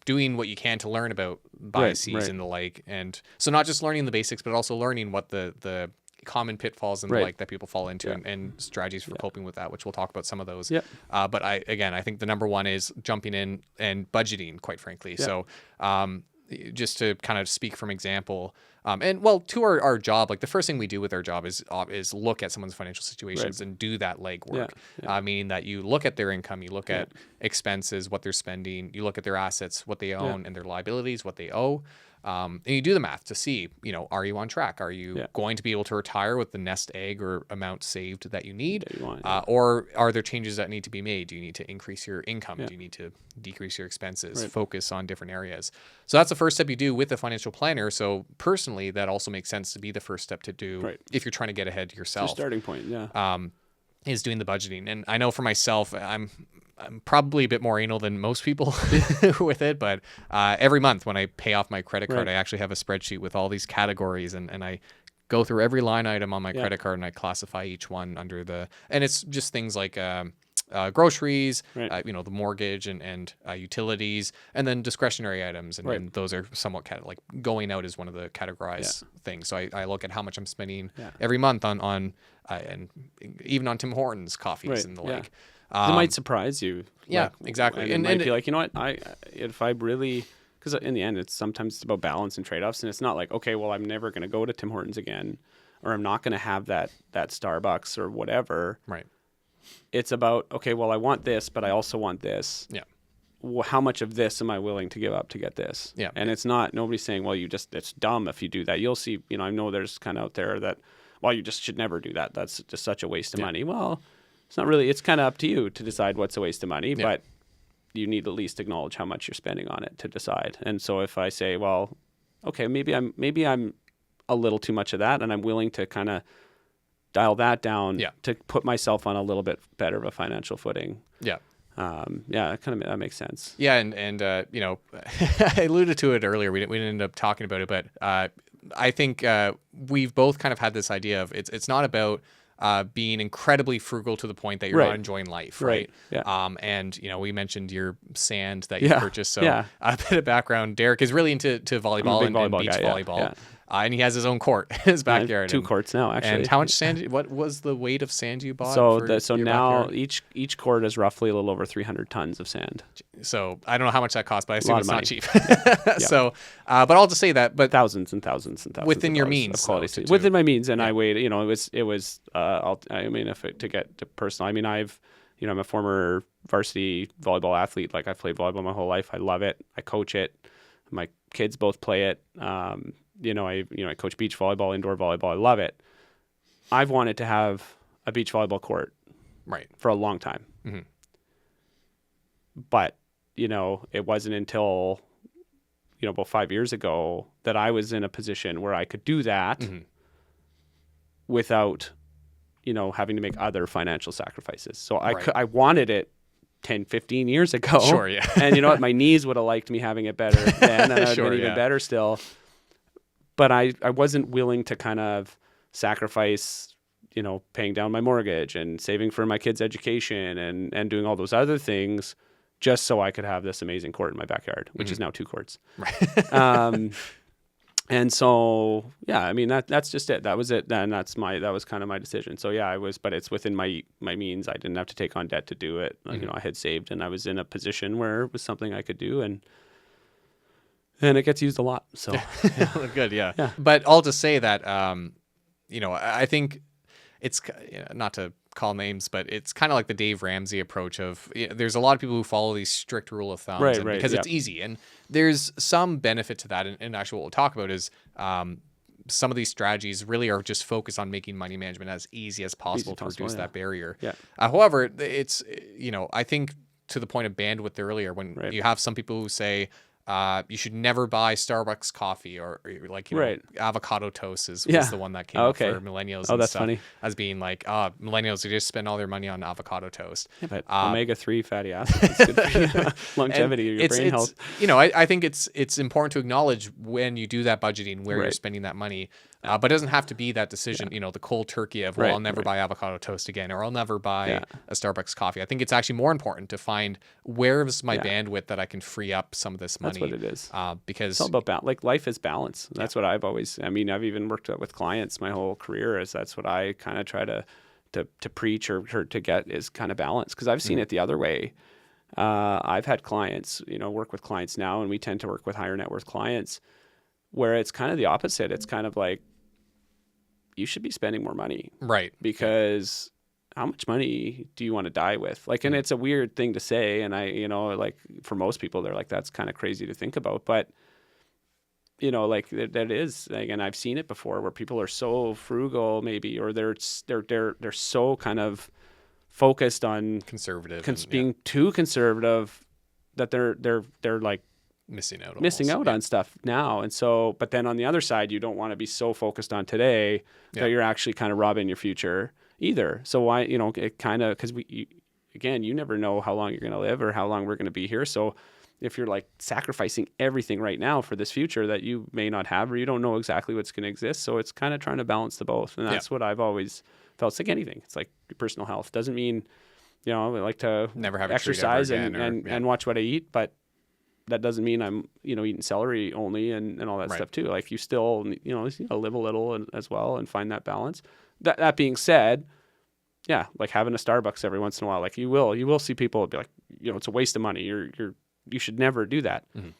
doing what you can to learn about biases and the like, and so not just learning the basics, but also learning what the common pitfalls and the like that people fall into, and strategies for coping with that, which we'll talk about some of those. But I think the number one is jumping in and budgeting, quite frankly. So just to kind of speak from example, to our job, like the first thing we do with our job is look at someone's financial situations and do that legwork. Meaning that you look at their income, you look at expenses, what they're spending, you look at their assets, what they own, and their liabilities, what they owe. And you do the math to see, are you on track? Are you going to be able to retire with the nest egg or amount saved that you need? That you want, or are there changes that need to be made? Do you need to increase your income? Do you need to decrease your expenses? Focus on different areas. So that's the first step you do with a financial planner. So personally, that also makes sense to be the first step to do if you're trying to get ahead yourself. It's your starting point, is doing the budgeting. And I know for myself, I'm probably a bit more anal than most people with it, but every month when I pay off my credit card, I actually have a spreadsheet with all these categories, and I go through every line item on my credit card and I classify each one under and it's just things like groceries, the mortgage and utilities, and then discretionary items. And those are somewhat like going out is one of the categorized things. So I look at how much I'm spending every month on and even on Tim Hortons coffees and the like. It might surprise you. Exactly. And it might be like, you know what, if I really, because in the end, it's sometimes about balance and trade-offs, and it's not like, okay, well, I'm never going to go to Tim Hortons again, or I'm not going to have that Starbucks or whatever. Right. It's about, okay, well, I want this, but I also want this. Yeah. Well, how much of this am I willing to give up to get this? Yeah. And it's not, nobody's saying, well, it's dumb if you do that. You'll see, I know there's kind of out there that, well, you just should never do that. That's just such a waste of money. Well, it's not really, it's kind of up to you to decide what's a waste of money, but you need to at least acknowledge how much you're spending on it to decide. And so if I say, well, okay, maybe I'm a little too much of that, and I'm willing to kind of dial that down to put myself on a little bit better of a financial footing. That makes sense. Yeah. And I alluded to it earlier. We didn't end up talking about it, but I think we've both kind of had this idea of it's not about being incredibly frugal to the point that you're not enjoying life, right? Yeah. And we mentioned your sand that you purchased. So a bit of background: Derek is really into volleyball and beach volleyball. Yeah. And he has his own court in his backyard. 2 courts now, actually. And how much sand? What was the weight of sand you bought? So now each court is roughly a little over 300 tons of sand. So I don't know how much that costs, but I assume it's not cheap. So, but I'll just say that. But thousands and thousands and thousands within your means, within my means, and I weighed. It was. To get to personal, I'm a former varsity volleyball athlete. Like I've played volleyball my whole life. I love it. I coach it. My kids both play it. I coach beach volleyball, indoor volleyball. I love it. I've wanted to have a beach volleyball court for a long time. Mm-hmm. But, it wasn't until, about 5 years ago that I was in a position where I could do that without, having to make other financial sacrifices. So I wanted it 10, 15 years ago. Sure, yeah. And you know what? My knees would have liked me having it better then, and I'd been even better still. But I wasn't willing to kind of sacrifice, paying down my mortgage and saving for my kids' education and doing all those other things just so I could have this amazing court in my backyard, which is now 2 courts. Right. And so, that's just it. That was it. And that was kind of my decision. So but it's within my means. I didn't have to take on debt to do it. I had saved, and I was in a position where it was something I could do. And And it gets used a lot. So Good. Yeah. Yeah. But all to say that, I think it's not to call names, but it's kind of like the Dave Ramsey approach of there's a lot of people who follow these strict rule of thumbs Right, because it's easy. And there's some benefit to that. And actually what we'll talk about is some of these strategies really are just focused on making money management as easy as possible to reduce that barrier. Yeah. However, it's, I think to the point of bandwidth earlier, when you have some people who say, you should never buy Starbucks coffee or like, avocado toast was the one that came up for millennials. Oh, that's funny. As being like, millennials, they just spend all their money on avocado toast. Yeah, but omega-3 fatty acids is good for your longevity, your brain health. I think it's important to acknowledge when you do that budgeting, where you're spending that money. But it doesn't have to be that decision, the cold turkey of, I'll never buy avocado toast again, or I'll never buy a Starbucks coffee. I think it's actually more important to find where's my bandwidth that I can free up some of this money. That's what it is. Because it's all about like life is balance. That's what I've always, I've even worked with clients my whole career is that's what I kind of try to preach or to get is kind of balance. Cause I've seen it the other way. I've had clients, work with clients now, and we tend to work with higher net worth clients where it's kind of the opposite. It's kind of like, you should be spending more money. Right. Because how much money do you want to die with? Like, and it's a weird thing to say. And I, like for most people, they're like, that's kind of crazy to think about. But, like that is, like, and I've seen it before where people are so frugal maybe, or they're so kind of focused on conservative, being too conservative that they're like, missing out on stuff now. And so, but then on the other side, you don't want to be so focused on today that you're actually kind of robbing your future either. So why, it kind of, because you never know how long you're going to live or how long we're going to be here. So if you're like sacrificing everything right now for this future that you may not have, or you don't know exactly what's going to exist. So it's kind of trying to balance the both. And that's what I've always felt. It's like anything. It's like your personal health. Doesn't mean, I like to never have exercise and watch what I eat, but that doesn't mean I'm, eating celery only and all that stuff too. Like you still, live a little as well and find that balance. That being said, like having a Starbucks every once in a while, like you will see people be like, it's a waste of money. You should never do that. Mm-hmm.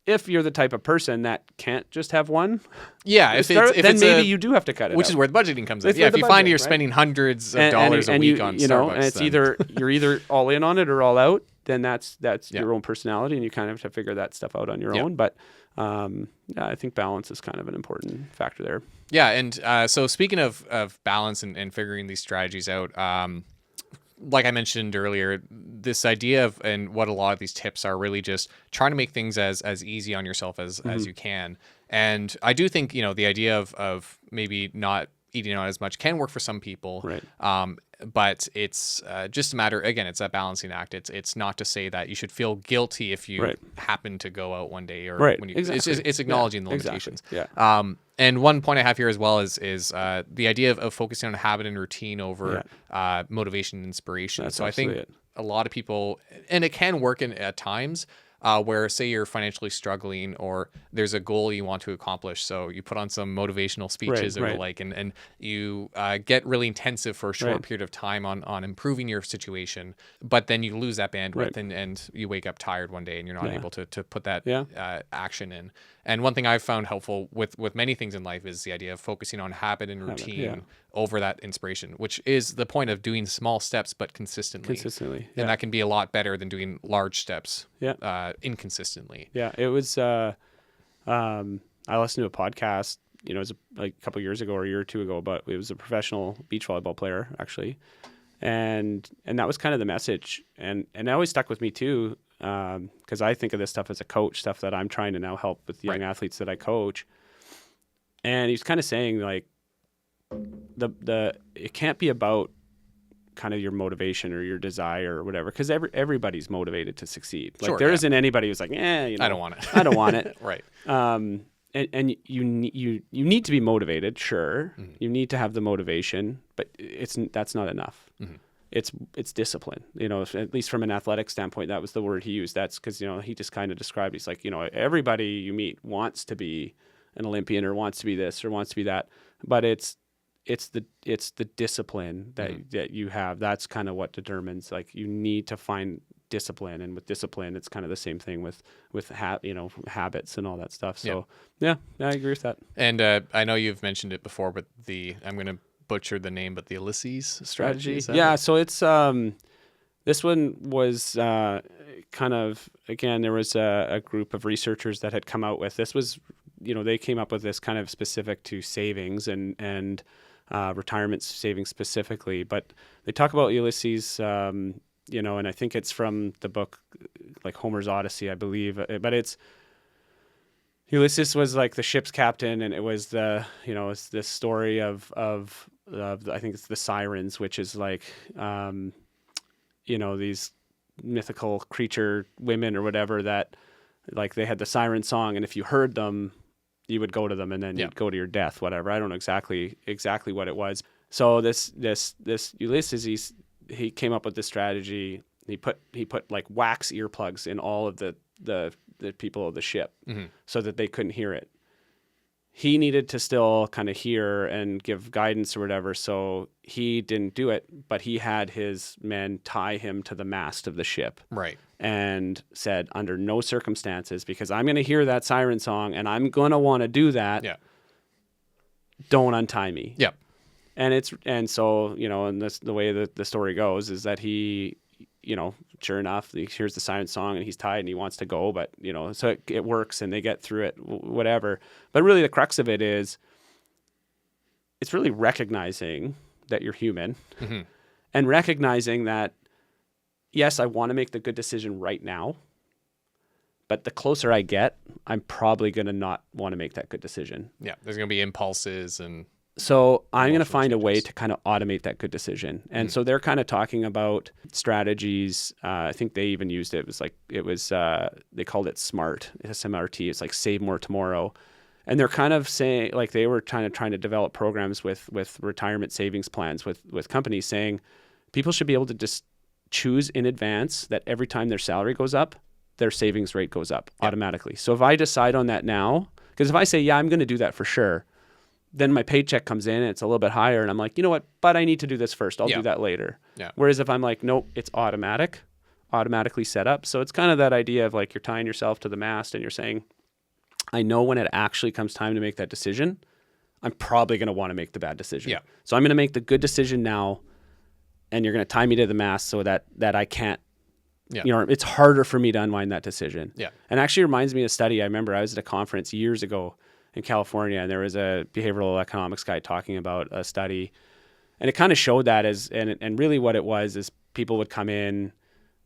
If you're the type of person that can't just have one, then maybe you do have to cut it. Which is where the budgeting comes in. If you find you're spending hundreds of dollars a week on Starbucks, and it's you're either all in on it or all out, then that's your own personality, and you kind of have to figure that stuff out on your own. But I think balance is kind of an important factor there. Yeah, and so speaking of balance and figuring these strategies out, like I mentioned earlier, this idea of and what a lot of these tips are really just trying to make things as easy on yourself as you can. And I do think, the idea of maybe not eating out as much can work for some people. Right. But it's just a matter, again, it's a balancing act. It's not to say that you should feel guilty if you happen to go out one day or when you, it's acknowledging the limitations. Exactly. Yeah. And one point I have here as well is the idea of focusing on habit and routine over motivation and inspiration. That's so I think a lot of people, and it can work at times, where say you're financially struggling or there's a goal you want to accomplish. So you put on some motivational speeches or like, and you get really intensive for a short period of time on improving your situation, but then you lose that bandwidth and you wake up tired one day and you're not able to put that action in. And one thing I've found helpful with many things in life is the idea of focusing on habit and routine over that inspiration, which is the point of doing small steps, but consistently. And that can be a lot better than doing large steps inconsistently. Yeah. It was, I listened to a podcast, it was like a couple of years ago or a year or two ago, but it was a professional beach volleyball player actually. And that was kind of the message. And it always stuck with me too. Because I think of this stuff as a coach, stuff that I'm trying to now help with young athletes that I coach. And he's kind of saying like, it can't be about kind of your motivation or your desire or whatever, because everybody's motivated to succeed. Like there isn't anybody who's like, I don't want it. I don't want it. Right. And you need to be motivated. Sure. Mm-hmm. You need to have the motivation, but that's not enough. Mm-hmm. It's discipline, at least from an athletic standpoint, that was the word he used. That's because, he just kind of described, he's like, everybody you meet wants to be an Olympian or wants to be this or wants to be that, but it's the discipline that you have. That's kind of what determines, like, you need to find discipline, and with discipline, it's kind of the same thing with habits and all that stuff. So yeah, I agree with that. And I know you've mentioned it before, but I'm going to butcher the name, but the Ulysses strategy. Yeah. So it's this one was kind of, again, there was a group of researchers that had come out with this. Was, they came up with this kind of specific to savings and retirement savings specifically, but they talk about Ulysses, and I think it's from the book, like Homer's Odyssey, I believe, but it's, Ulysses was like the ship's captain, and it was it's this story of I think it's the sirens, which is like, these mythical creature women or whatever that, like, they had the siren song, and if you heard them, you would go to them, and then you'd go to your death, whatever. I don't know exactly what it was. So this Ulysses, he came up with this strategy. He put like wax earplugs in all of the people of the ship, so that they couldn't hear it. He needed to still kind of hear and give guidance or whatever, so he didn't do it, but he had his men tie him to the mast of the ship. Right. And said, under no circumstances, because I'm going to hear that siren song and I'm going to want to do that. Yeah. Don't untie me. Yeah. And so, and that's the way that the story goes, is that he, sure enough, he hears the siren song and he's tied and he wants to go, but, so it works and they get through it, whatever. But really the crux of it is, it's really recognizing that you're human, and recognizing that, yes, I want to make the good decision right now, but the closer I get, I'm probably going to not want to make that good decision. Yeah, there's going to be impulses, and so I'm going to find a way to kind of automate that good decision. And so they're kind of talking about strategies. I think they even used it. They called it SMART, SMRT. It's like save more tomorrow. And they're kind of saying, like, they were trying to develop programs with retirement savings plans with companies, saying people should be able to just choose in advance that every time their salary goes up, their savings rate goes up automatically. So if I decide on that now, because if I say, yeah, I'm going to do that for sure, then my paycheck comes in and it's a little bit higher, and I'm like, you know what, but I need to do this first. I'll do that later. Yeah. Whereas if I'm like, nope, it's automatically set up. So it's kind of that idea of, like, you're tying yourself to the mast and you're saying, I know when it actually comes time to make that decision, I'm probably going to want to make the bad decision. Yeah. So I'm going to make the good decision now, and you're going to tie me to the mast so that I can't, it's harder for me to unwind that decision. Yeah. And actually reminds me of a study. I remember I was at a conference years ago in California, and there was a behavioral economics guy talking about a study, and it kind of showed that and really what it was is people would come in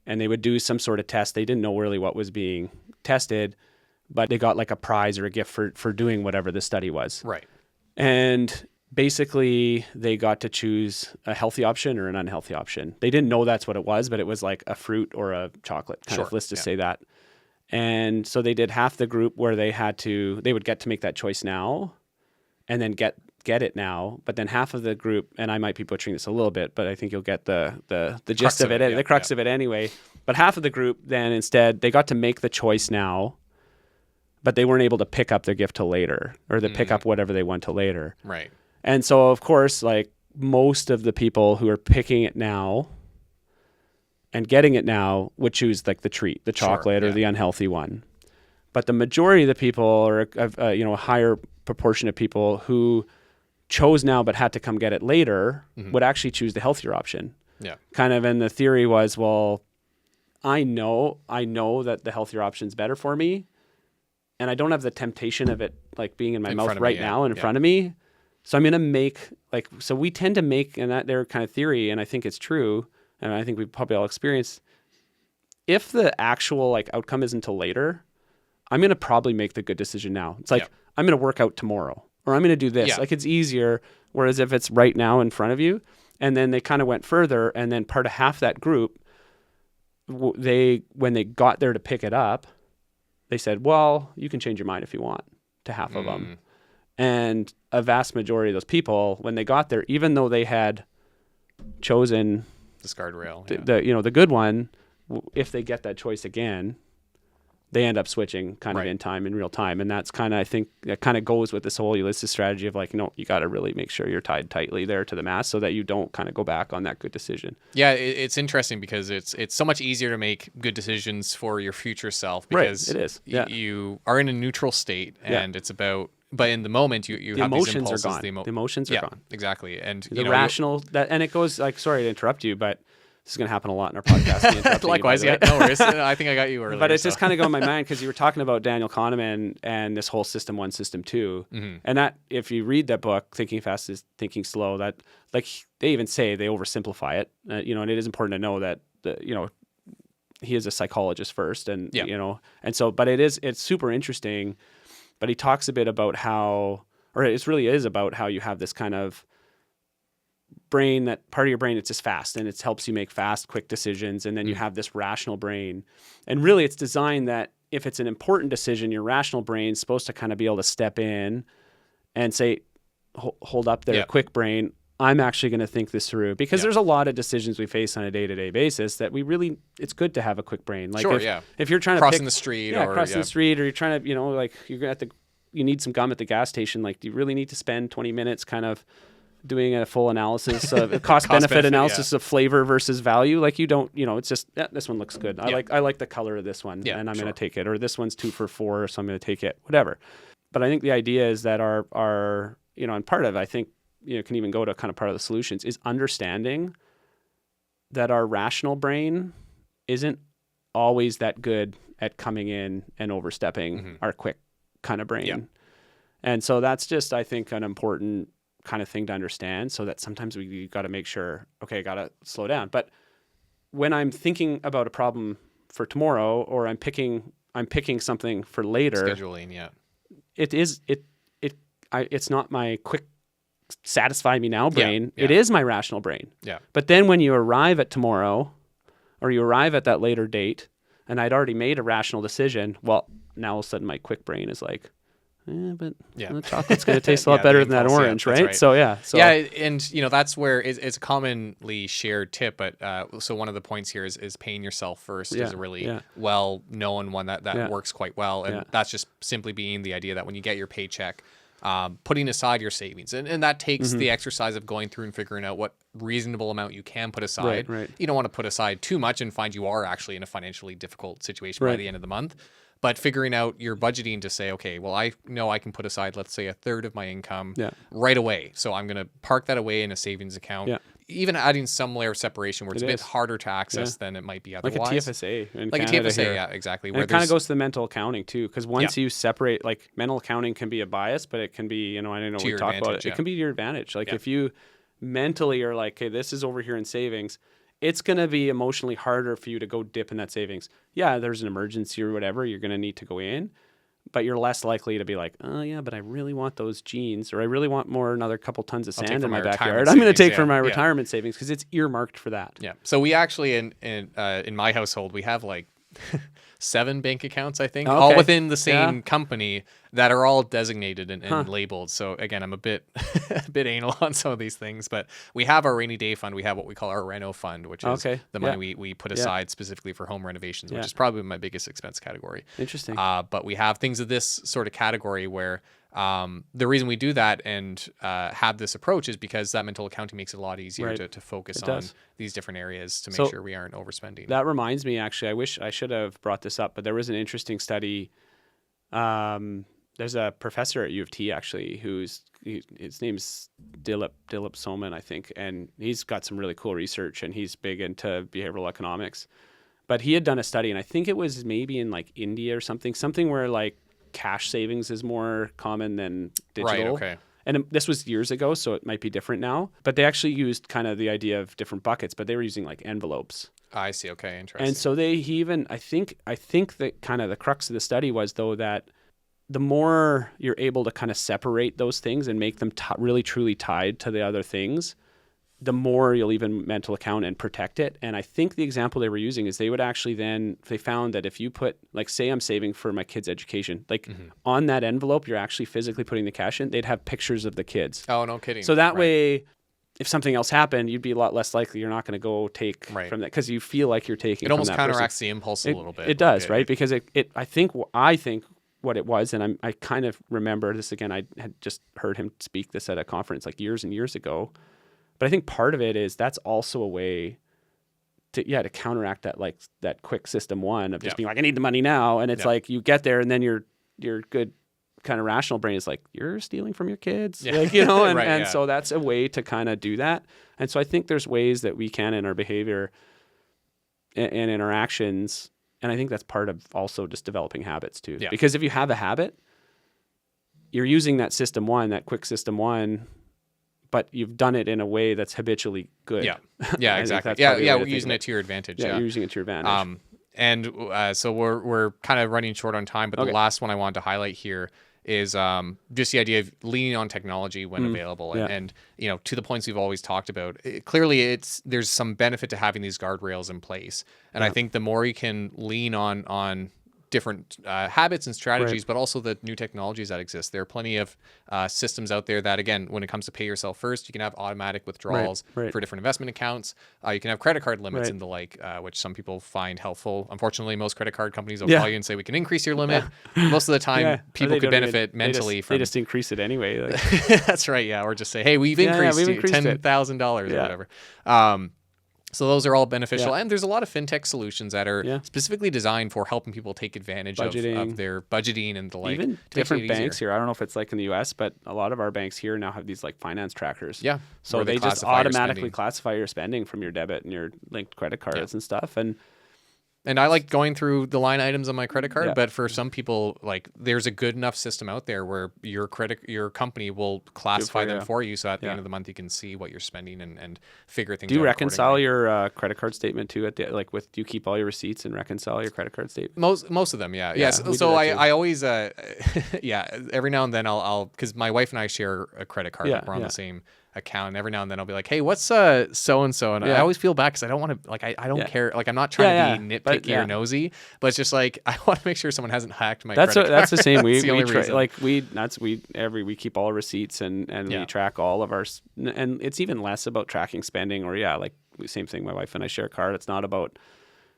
and they would do some sort of test. They didn't know really what was being tested, but they got like a prize or a gift for doing whatever the study was. Right. And basically they got to choose a healthy option or an unhealthy option. They didn't know that's what it was, but it was like a fruit or a chocolate kind of, let's just say that. And so they did half the group where they would get to make that choice now and then get it now. But then half of the group, and I might be butchering this a little bit, but I think you'll get the gist of it, the crux of it anyway. But half of the group then instead, they got to make the choice now, but they weren't able to pick up their gift till later, or to pick up whatever they want till later. Right. And so, of course, like, most of the people who are picking it now and getting it now would choose, like, the treat, the chocolate, or the unhealthy one. But the majority of the people, or a higher proportion of people who chose now but had to come get it later, would actually choose the healthier option. Yeah. Kind of, and the theory was, well, I know that the healthier option is better for me, and I don't have the temptation of it, like, being in my mouth right now and in front of me. So I'm going to make, like, so we tend to make, and that their kind of theory, and I think it's true, and I think we've probably all experienced, if the actual, like, outcome isn't until later, I'm going to probably make the good decision now. It's like, I'm going to work out tomorrow, or I'm going to do this. Yeah. Like, it's easier. Whereas if it's right now in front of you, and then they kind of went further, and then part of half that group, when they got there to pick it up, they said, well, you can change your mind if you want, to half of them. And a vast majority of those people, when they got there, even though they had chosen discard rail, the good one, if they get that choice again, they end up switching kind of Right. in real time. And that's kind of, I think that kind of goes with this whole Ulysses strategy of like, no, you got to really make sure you're tied tightly there to the mast so that you don't kind of go back on that good decision. Yeah, it's interesting because it's so much easier to make good decisions for your future self because Right, it is. Yeah. you are in a neutral state and it's about, but in the moment you The have these emotions are impulses. gone. The emotions are gone. Exactly. And The rational, and it goes like, sorry to interrupt you, but this is going to happen a lot in our podcast. Likewise, yeah, no worries. I think I got you earlier. But it's just kind of going in my mind because you were talking about Daniel Kahneman and this whole system 1, system 2. And that, if you read that book, Thinking Fast is Thinking Slow, that like they even say they oversimplify it, you know, and it is important to know that, you know, he is a psychologist first and, you know, and so, but it's super interesting, but he talks a bit about how, or it really is about how you have this kind of brain, that part of your brain, it's just fast and it helps you make fast, quick decisions. And then you have this rational brain. And really it's designed that if it's an important decision, your rational brain's supposed to kind of be able to step in and say, hold up there, quick brain, I'm actually going to think this through. Because there's a lot of decisions we face on a day-to-day basis that we really, it's good to have a quick brain. Like if you're trying to crossing the street or crossing the street, or you're trying to, you know, like you need some gum at the gas station. Like, do you really need to spend 20 minutes kind of doing a full analysis of cost benefit analysis of flavor versus value? Like, you don't, you know, it's just, this one looks good. I like the color of this one and I'm going to take it, or this one's 2 for $4, so I'm going to take it, whatever. But I think the idea is that our, you know, and part of, I think, you know, can even go to kind of part of the solutions is understanding that our rational brain isn't always that good at coming in and overstepping our quick kind of brain. And so that's just, I think, an important kind of thing to understand, so that sometimes we got to make sure, okay, I got to slow down. But when I'm thinking about a problem for tomorrow, or I'm picking something for later, scheduling, it's not my quick satisfy me now brain. Yeah. It is my rational brain. Yeah. But then when you arrive at tomorrow, or you arrive at that later date, and I'd already made a rational decision, well, now all of a sudden my quick brain is like, but the chocolate's going to taste a lot better than that orange, right? So and you know, that's where it's a commonly shared tip. But so one of the points here is paying yourself first is a really well known one that works quite well, and that's just simply being the idea that when you get your paycheck, putting aside your savings, and that takes the exercise of going through and figuring out what reasonable amount you can put aside. Right. You don't want to put aside too much and find you are actually in a financially difficult situation by the end of the month. But figuring out your budgeting to say, okay, well, I know I can put aside, let's say, 1/3 of my income right away. So I'm going to park that away in a savings account. Even adding some layer of separation where it's a bit harder to access than it might be otherwise. Like a TFSA. Like Canada a TFSA, here. yeah, exactly. And it kind of goes to the mental accounting too, because once you separate, like mental accounting can be a bias, but it can be, you know, I don't know, we talk about it. It can be to your advantage. Like if you mentally are like, okay, this is over here in savings, it's going to be emotionally harder for you to go dip in that savings. Yeah, there's an emergency or whatever, you're going to need to go in, but you're less likely to be like, oh yeah, but I really want those jeans, or I really want another couple tons of sand in my backyard. I'm going to take from my retirement savings because it's earmarked for that. Yeah. So we actually, in my household, we have like 7 bank accounts, I think, all within the same company that are all designated and labeled. So again, I'm a bit anal on some of these things, but we have our rainy day fund. We have what we call our reno fund, which is the money we put aside specifically for home renovations, which is probably my biggest expense category. Interesting. But we have things of this sort of category where the reason we do that and have this approach is because that mental accounting makes it a lot easier to focus on these different areas to make sure we aren't overspending. That reminds me, actually, I wish I should have brought this up, but there was an interesting study. There's a professor at U of T, actually, his name's Dilip Soman, I think, and he's got some really cool research, and he's big into behavioral economics. But he had done a study, and I think it was maybe in like India or something where like cash savings is more common than digital. Right, okay. And this was years ago, so it might be different now. But they actually used kind of the idea of different buckets, but they were using like envelopes. I see. Okay, interesting. And so I think that kind of the crux of the study was, though, that the more you're able to kind of separate those things and make them really truly tied to the other things, the more you'll even mental account and protect it. And I think the example they were using is they would actually they found that if you put, like, say I'm saving for my kid's education, like on that envelope, you're actually physically putting the cash in, they'd have pictures of the kids. Oh, no kidding. So that way if something else happened, you'd be a lot less likely. You're not going to go take from that because you feel like you're taking. It from almost that counteracts person. the impulse a little bit. It does, right? Because I think what it was, and I kind of remember this again. I had just heard him speak this at a conference like years and years ago. But I think part of it is that's also a way to counteract that quick system one of just being like, I need the money now. And it's like you get there and then your good kind of rational brain is like, you're stealing from your kids. Like, and so that's a way to kind of do that. And so I think there's ways that we can in our behavior and in our actions. And I think that's part of also just developing habits too. Yeah. Because if you have a habit, you're using that quick system one, but you've done it in a way that's habitually good. Yeah, exactly. We're using it to your advantage. Yeah, you're using it to your advantage. So we're kind of running short on time, but the last one I wanted to highlight here is just the idea of leaning on technology when available. And to the points we've always talked about, clearly there's some benefit to having these guardrails in place. And I think the more you can lean on different habits and strategies, but also the new technologies that exist. There are plenty of systems out there that, again, when it comes to pay yourself first, you can have automatic withdrawals for different investment accounts. You can have credit card limits and the like, which some people find helpful. Unfortunately, most credit card companies will call you and say, we can increase your limit. Most of the time, people could benefit mentally from... They just increase it anyway. That's right, Or just say, hey, we've increased $10,000 or whatever. So those are all beneficial. And there's a lot of fintech solutions that are specifically designed for helping people take advantage of their budgeting and the like. Even different banks here. I don't know if it's like in the US, but a lot of our banks here now have these like finance trackers. Yeah. So they just automatically classify your spending from your debit and your linked credit cards and stuff. And I like going through the line items on my credit card, but for some people, like there's a good enough system out there where your company will classify them for you. So at the end of the month, you can see what you're spending and figure things out. Do you reconcile your credit card statement too? Do you keep all your receipts and reconcile your credit card statement? Most of them, yeah. Yes. So I always, every now and then I'll, because my wife and I share a credit card. We're on the same account, and every now and then I'll be like, hey, what's so and so, and I always feel bad because I don't want to, like, I don't care, like I'm not trying to be nitpicky or nosy, but it's just like I want to make sure someone hasn't hacked my credit card. That's the same. We keep all our receipts and we track all of our, and it's even less about tracking spending or same thing. My wife and I share a card. It's not about.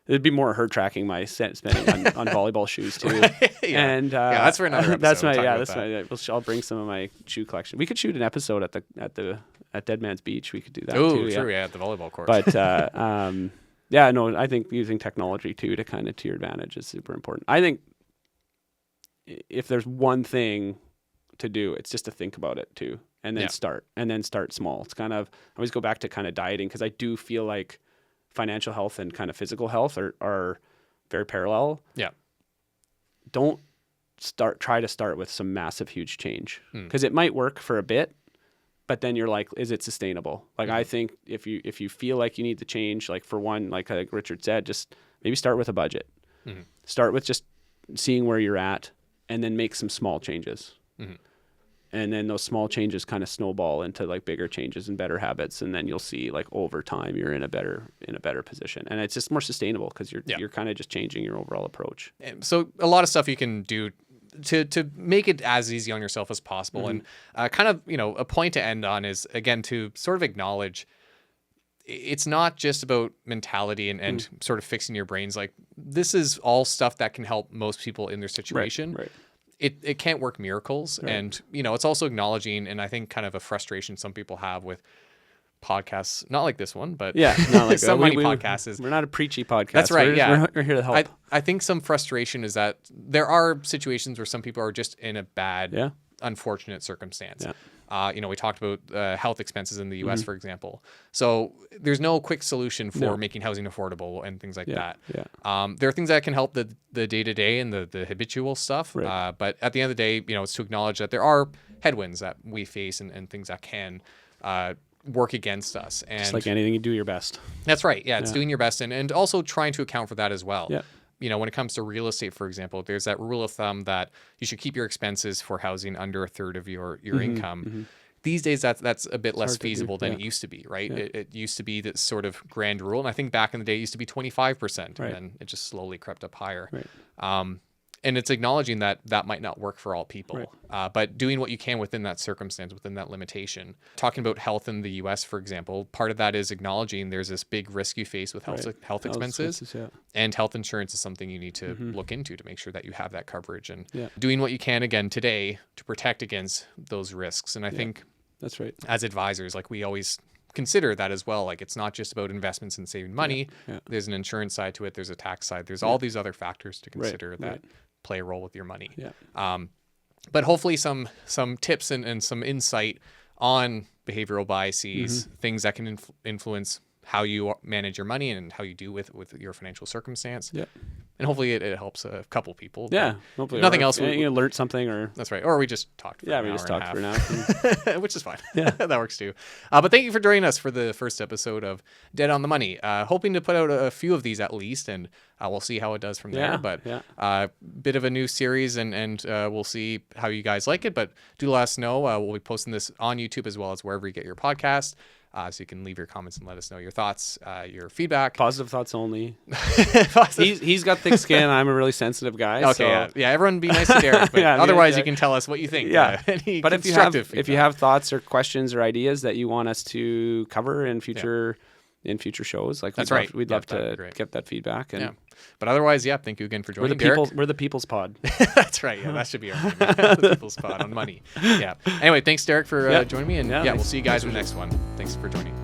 It'd be more her tracking my spending on volleyball shoes too. And that's for another episode. I'll bring some of my shoe collection. We could shoot an episode at Dead Man's Beach. We could do that too. True, at the volleyball court. But I think using technology too to your advantage is super important. I think if there's one thing to do, it's just to think about it too, and then start small. It's kind of, I always go back to kind of dieting because I do feel like financial health and kind of physical health are very parallel. Yeah. Don't try to start with some massive, huge change because it might work for a bit, but then you're like, is it sustainable? Like, I think if you feel like you need to change, like for one, like Richard said, just maybe start with a budget. Start with just seeing where you're at and then make some small changes. And then those small changes kind of snowball into like bigger changes and better habits, and then you'll see like over time you're in a better position, and it's just more sustainable because you're kind of just changing your overall approach. And so a lot of stuff you can do to make it as easy on yourself as possible, and kind of a point to end on is again to sort of acknowledge it's not just about mentality and sort of fixing your brains. Like this is all stuff that can help most people in their situation. Right. It can't work miracles. Right. And, it's also acknowledging, and I think kind of a frustration some people have with podcasts, not like this one, but not like so many podcasts. We're not a preachy podcast. That's right. We're here to help. I think some frustration is that there are situations where some people are just in a bad, unfortunate circumstance. Yeah. We talked about health expenses in the U.S., for example. So there's no quick solution for making housing affordable and things like that. Yeah. There are things that can help the day-to-day and the habitual stuff. Right. But at the end of the day, it's to acknowledge that there are headwinds that we face and things that can work against us. And just like anything, you do your best. That's right. Yeah, it's doing your best and also trying to account for that as well. Yeah. When it comes to real estate, for example, there's that rule of thumb that you should keep your expenses for housing under a third of your income. These days, that's a bit less feasible than it used to be, right? Yeah. It used to be this sort of grand rule. And I think back in the day, it used to be 25%. Right. And then it just slowly crept up higher. Right. And it's acknowledging that that might not work for all people, Right. but doing what you can within that circumstance, within that limitation. Talking about health in the US, for example, part of that is acknowledging there's this big risk you face with health expenses, and health insurance is something you need to look into to make sure that you have that coverage, and doing what you can again today to protect against those risks. And I think that's right. As advisors, like we always consider that as well. Like it's not just about investments and saving money. There's an insurance side to it. There's a tax side. There's all these other factors to consider that play a role with your money. But hopefully some tips and some insight on behavioral biases, things that can influence how you manage your money and how you do with your financial circumstance. And hopefully it helps a couple people. Hopefully. Nothing else. You learn something, or that's right. Or we just talked for an hour. We just talked for an hour. Which is fine. That works too. But thank you for joining us for the first episode of Dead on the Money. Hoping to put out a few of these at least, and we'll see how it does from there. But bit of a new series, and we'll see how you guys like it. But do let us know. We'll be posting this on YouTube as well as wherever you get your podcast. So you can leave your comments and let us know your thoughts, your feedback. Positive thoughts only. He's got thick skin. I'm a really sensitive guy. Okay, so. Everyone be nice to Derek, but otherwise you can tell us what you think. But if you have thoughts or questions or ideas that you want us to cover in future shows, like we'd love to get that feedback. And but otherwise, thank you again for joining. We're the People's Pod. That's right. That should be our name. The People's Pod on money. Anyway, thanks Derek for joining me, and we'll see you guys in the next one. Thanks for joining.